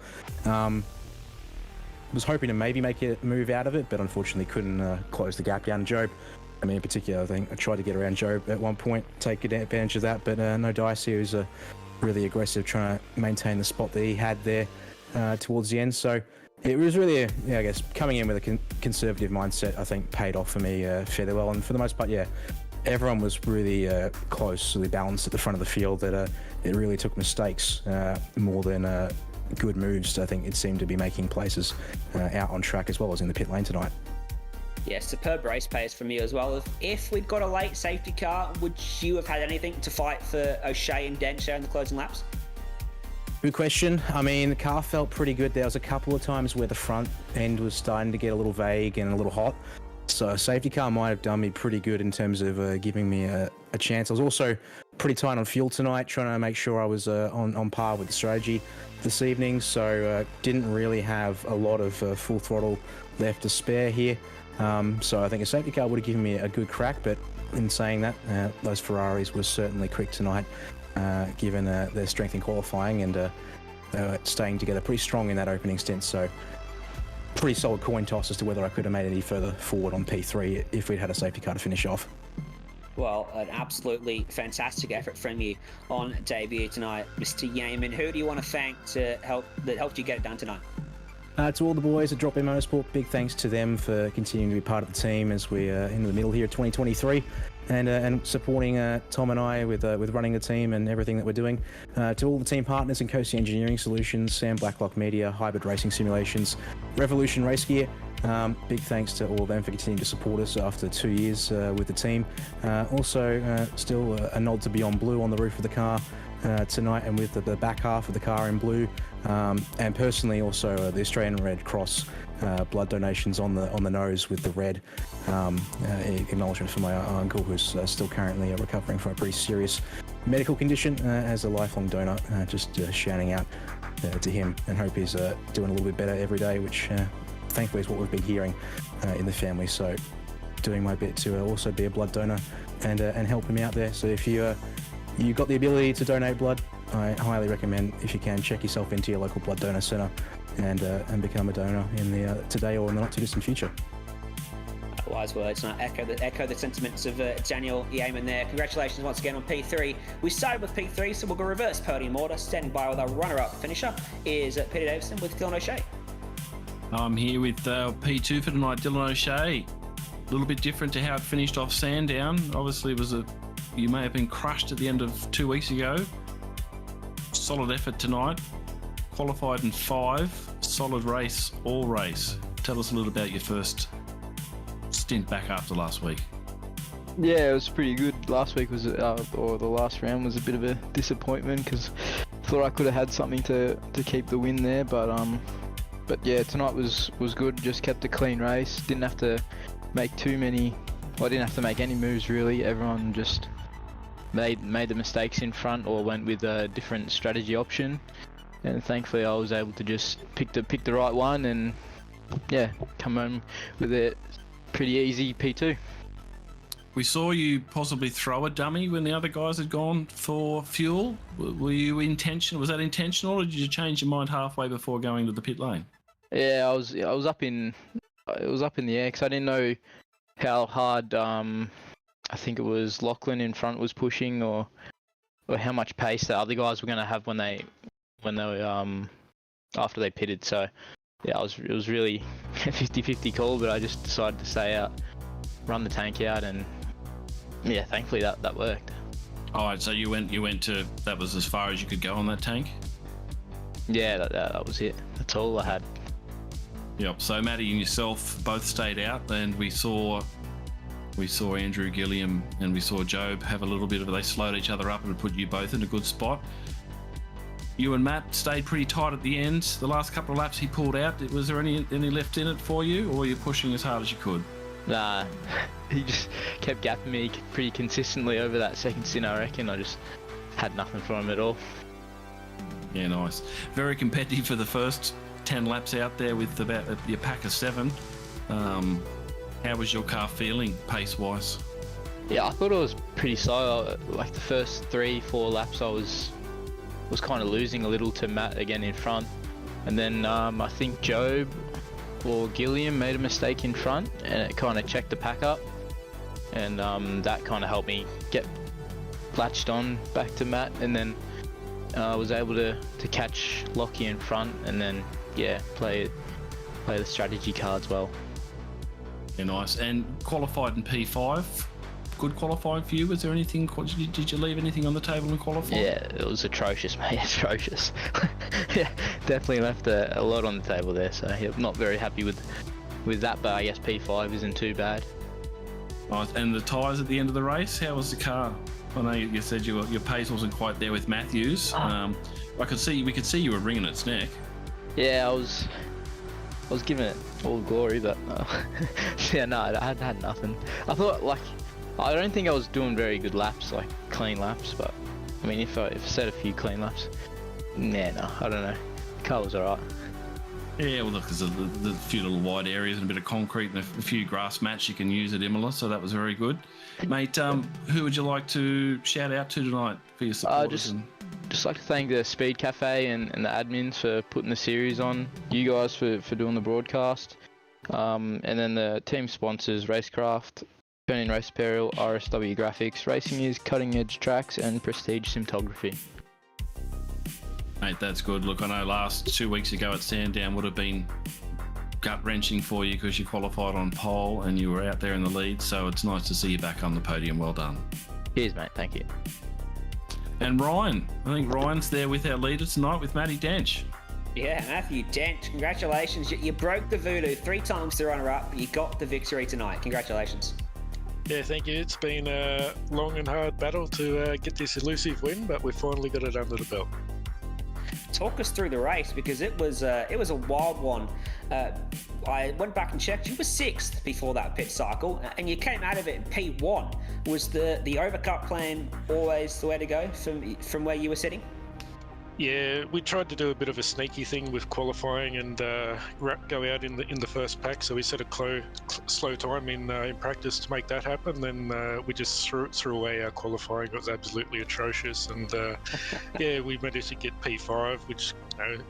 Was hoping to maybe make a move out of it, but unfortunately couldn't close the gap down. Job, I mean, in particular, I think I tried to get around Job at one point, take advantage of that, but no dice. He was really aggressive, trying to maintain the spot that he had there towards the end. So it was really, I guess, coming in with a conservative mindset, I think, paid off for me fairly well. And for the most part, everyone was really closely balanced at the front of the field. That it really took mistakes more than good moves. I think it seemed to be making places out on track as well as in the pit lane tonight. Yeah, superb race pace from you as well. If we'd got a late safety car, would you have had anything to fight for O'Shea and Dench there in the closing laps? Good question. I mean, the car felt pretty good. There was a couple of times where the front end was starting to get a little vague and a little hot. So a safety car might have done me pretty good in terms of giving me a chance. I was also pretty tight on fuel tonight, trying to make sure I was on par with the strategy this evening. So didn't really have a lot of full throttle left to spare here. So I think a safety car would have given me a good crack. But in saying that, those Ferraris were certainly quick tonight, given their strength in qualifying, and they were staying together pretty strong in that opening stint. So pretty solid coin toss as to whether I could have made any further forward on P3 if we'd had a safety car to finish off. Well, an absolutely fantastic effort from you on debut tonight, Mr. Yeaman. Who do you want to thank that helped you get it done tonight? To all the boys at Drop In Motorsport, big thanks to them for continuing to be part of the team as we're in the middle here of 2023. And supporting Tom and I with running the team and everything that we're doing. To all the team partners in Coastal Engineering Solutions, Sam Blacklock Media, Hybrid Racing Simulations, Revolution Race Gear. Big thanks to all of them for continuing to support us after 2 years with the team. Also, still a nod to Beyond Blue on the roof of the car tonight, and with the back half of the car in blue. And personally, also the Australian Red Cross blood donations on the nose with the red. Acknowledgement for my uncle, who's still currently recovering from a pretty serious medical condition as a lifelong donor. Just shouting out to him, and hope he's doing a little bit better every day, which thankfully is what we've been hearing in the family. So doing my bit to also be a blood donor and help him out there. So if you've got the ability to donate blood, I highly recommend, if you can, check yourself into your local blood donor centre and become a donor in the today or in the not too distant future. Wise words, and I echo the sentiments of Daniel Yeaman there. Congratulations once again on P3. We started with P3, so we'll go reverse podium order. Standing by with our runner-up finisher is Peter Davison with Dylan O'Shea. I'm here with P2 for tonight, Dylan O'Shea. A little bit different to how it finished off Sandown. Obviously, you may have been crushed at the end of 2 weeks ago. Solid effort tonight. Qualified in 5. Solid race, all race. Tell us a little about your first stint back after last week. Yeah, it was pretty good. Last week was, or the last round was a bit of a disappointment because I thought I could have had something to keep the win there, but yeah, tonight was good. Just kept a clean race. Didn't have to make didn't have to make any moves really. Everyone just made the mistakes in front or went with a different strategy option, and thankfully I was able to just pick the right one and come home with a pretty easy P2. We saw you possibly throw a dummy when the other guys had gone for fuel. Was that intentional, or did you change your mind halfway before going to the pit lane? Yeah, it was up in the air because I didn't know how hard I think it was Lachlan in front was pushing, or how much pace the other guys were going to have when they after they pitted. So yeah, it was really a 50-50 call, but I just decided to stay out, run the tank out, and yeah, thankfully that worked. All right, so you went to, that was as far as you could go on that tank? Yeah, that was it. That's all I had. Yep. So Matty and yourself both stayed out, and we saw Andrew Gilliam and we saw Job have a little bit of, they slowed each other up and put you both in a good spot. You and Matt stayed pretty tight at the end. The last couple of laps he pulled out. Was there any left in it for you, or were you pushing as hard as you could? Nah, he just kept gapping me pretty consistently over that second stint, I reckon. I just had nothing for him at all. Yeah, nice. Very competitive for the first 10 laps out there with about your pack of 7. How was your car feeling pace-wise? Yeah, I thought it was pretty slow. Like the first 3-4 laps, I was kind of losing a little to Matt again in front, and then I think Job or Gilliam made a mistake in front, and it kind of checked the pack up, and that kind of helped me get latched on back to Matt, and then I was able to catch Lockie in front, and then yeah, play the strategy cards well. Yeah, nice. And qualified in P5. Good qualifying for you. Was there anything? Did you leave anything on the table in qualifying? Yeah, it was atrocious, mate. Atrocious. Yeah, definitely left a lot on the table there. So yeah, I'm not very happy with that, but I guess P5 isn't too bad. Nice. And the tyres at the end of the race. How was the car? I know you said your pace wasn't quite there with Matthews. We could see you were wringing its neck. Yeah, I was giving it all the glory, but yeah, no, I had nothing. I thought, like, I don't think I was doing very good laps, like clean laps, but I mean, if I set a few clean laps, nah, no, I don't know. The car was alright. Yeah, well, look, there's the few little wide areas and a bit of concrete and a few grass mats you can use at Imola, so that was very good. Mate, who would you like to shout out to tonight for your supporters? Just like to thank the Speedcafe and the admins for putting the series on, you guys for doing the broadcast, and then the team sponsors, Racecraft, Turning Race Apparel, RSW Graphics, Racing News, Cutting Edge Tracks, and Prestige Cinematography. Mate, that's good. Look, I know 2 weeks ago at Sandown would have been gut-wrenching for you because you qualified on pole and you were out there in the lead, so it's nice to see you back on the podium. Well done. Cheers, mate. Thank you. And Ryan. I think Ryan's there with our leader tonight with Matty Dench. Yeah, Matthew Dench, congratulations. You broke the voodoo 3 times to runner-up, but you got the victory tonight. Congratulations. Yeah, thank you. It's been a long and hard battle to get this elusive win, but we finally got it under the belt. Talk us through the race, because it was a wild one. I went back and checked. You were 6th before that pit cycle, and you came out of it in P1. Was the overcut plan always the way to go from where you were sitting? Yeah, we tried to do a bit of a sneaky thing with qualifying and go out in the first pack. So we set a slow time in practice to make that happen. Then we just threw away our qualifying. It was absolutely atrocious, and yeah, we managed to get P5, which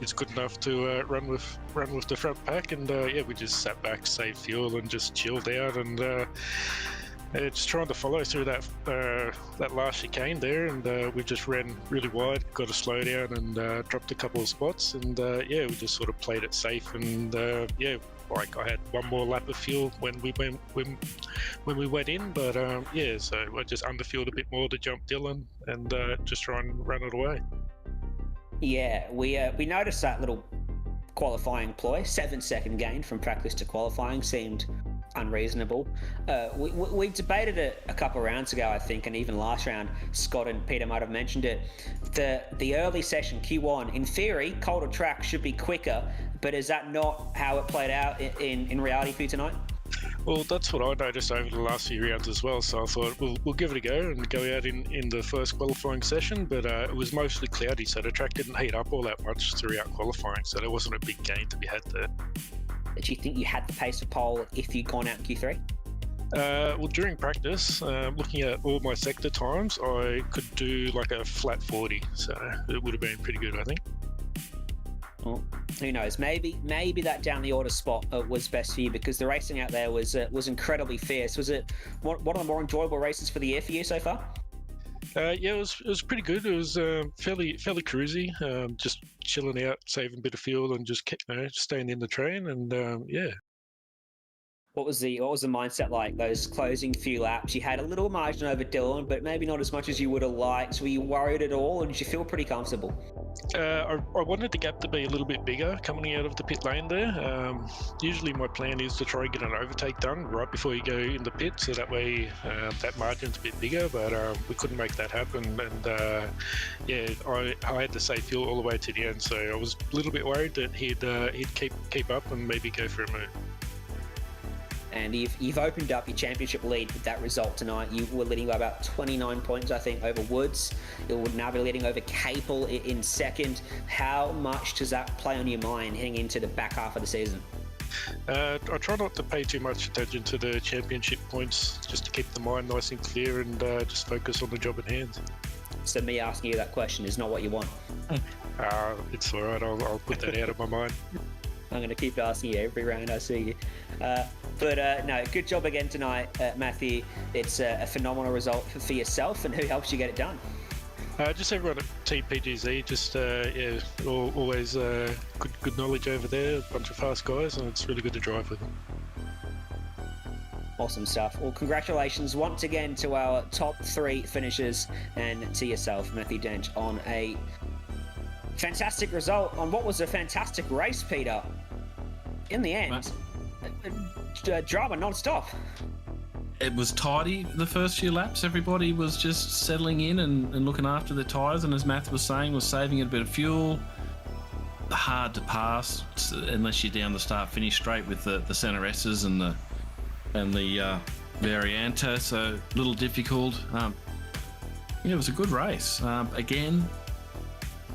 is good enough to run with the front pack. And yeah, we just sat back, saved fuel, and just chilled out and. Just trying to follow through that last chicane there, and we just ran really wide, got a slow down, and dropped a couple of spots, and yeah, we just sort of played it safe, and yeah, like I had one more lap of fuel when we went in, but yeah, so I just underfueled a bit more to jump Dylan and just try and run it away. Yeah, we noticed that little qualifying ploy, 7-second gain from practice to qualifying seemed unreasonable. We debated it a couple of rounds ago, I think, and even last round, Scott and Peter might have mentioned it. The early session Q1, in theory, colder track should be quicker, but is that not how it played out in reality for you tonight? Well, that's what I noticed over the last few rounds as well. So I thought we'll give it a go and go out in the first qualifying session. But it was mostly cloudy, so the track didn't heat up all that much throughout qualifying. So there wasn't a big gain to be had there. Do you think you had the pace of pole if you'd gone out in Q3? Well, during practice, looking at all my sector times, I could do like a flat 40. So it would have been pretty good, I think. Well, who knows? Maybe that down the order spot was best for you, because the racing out there was incredibly fierce. Was it one of the more enjoyable races for the year for you so far? Yeah, it was pretty good. It was fairly cruisy, just chilling out, saving a bit of fuel, and just staying in the train. And yeah. What was the mindset like those closing few laps? You had a little margin over Dylan, but maybe not as much as you would have liked. Were you worried at all, or did you feel pretty comfortable? I wanted the gap to be a little bit bigger coming out of the pit lane there. Usually my plan is to try and get an overtake done right before you go in the pit, so that way that margin's a bit bigger, but we couldn't make that happen. And yeah, I had to save fuel all the way to the end, so I was a little bit worried that he'd keep up and maybe go for a move. And you've opened up your championship lead with that result tonight. You were leading by about 29 points, I think, over Woods. You would now be leading over Capel in second. How much does that play on your mind heading into the back half of the season? I try not to pay too much attention to the championship points, just to keep the mind nice and clear and just focus on the job at hand. So me asking you that question is not what you want? It's all right. I'll put that out of my mind. I'm going to keep asking you every round I see you. But no, good job again tonight, Matthew. It's a phenomenal result for yourself, and who helps you get it done? Just everyone at Team PGZ, just yeah, always good knowledge over there, a bunch of fast guys, and it's really good to drive with them. Awesome stuff. Well, congratulations once again to our top 3 finishers and to yourself, Matthew Dench, on a fantastic result on what was a fantastic race, Peter. In the end, drama non-stop. It was tidy the first few laps. Everybody was just settling in and looking after the tyres, and as Matt was saying, was saving a bit of fuel. Hard to pass unless you're down the start-finish straight with the Centre S's and the Varianta, so a little difficult. Yeah, it was a good race. Again,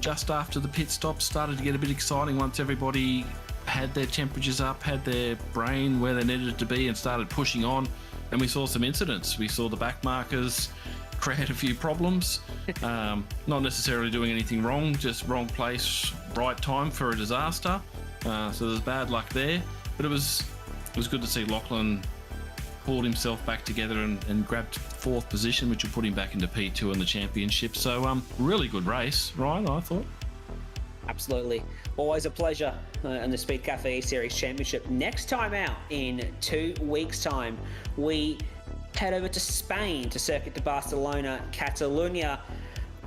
just after the pit stop started to get a bit exciting once everybody had their temperatures up, had their brain where they needed it to be, and started pushing on. And we saw some incidents. We saw the back markers create a few problems. Not necessarily doing anything wrong, just wrong place, right time for a disaster. So there's bad luck there. But it was good to see Lachlan pulled himself back together and grabbed 4th position, which will put him back into P2 in the championship. So really good race, Ryan, I thought. Absolutely. Always a pleasure in the Speedcafe eSeries Championship. Next time out, in 2 weeks' time, we head over to Spain to Circuit de Barcelona, Catalunya.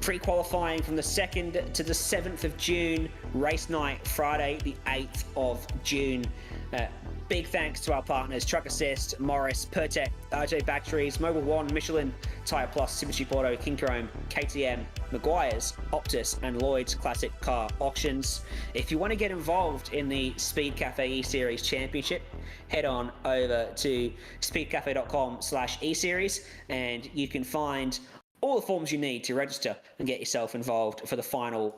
Pre-qualifying from the 2nd to the 7th of June. Race night, Friday, the 8th of June. Big thanks to our partners, Truck Assist, Morris, Pertec, RJ Batteries, Mobile One, Michelin, Tyre Plus, Supercheap Auto, King Chrome, KTM, Maguire's, Optus, and Lloyd's Classic Car Auctions. If you want to get involved in the Speedcafe eSeries Championship, head on over to speedcafe.com/eSeries, and you can find all the forms you need to register and get yourself involved for the final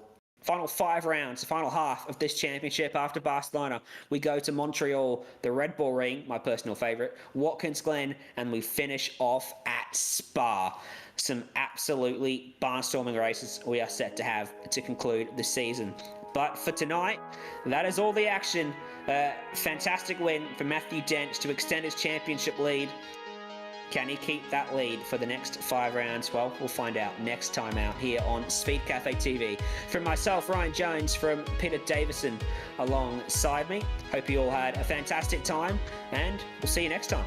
5 rounds, the final half of this championship. After Barcelona, we go to Montreal, the Red Bull Ring, my personal favourite, Watkins Glen, and we finish off at Spa. Some absolutely barnstorming races we are set to have to conclude the season. But for tonight, that is all the action. Fantastic win for Matthew Dench to extend his championship lead. Can he keep that lead for the next 5 rounds? Well, we'll find out next time out here on Speedcafe TV. From myself, Ryan Jones, from Peter Davison alongside me. Hope you all had a fantastic time, and we'll see you next time.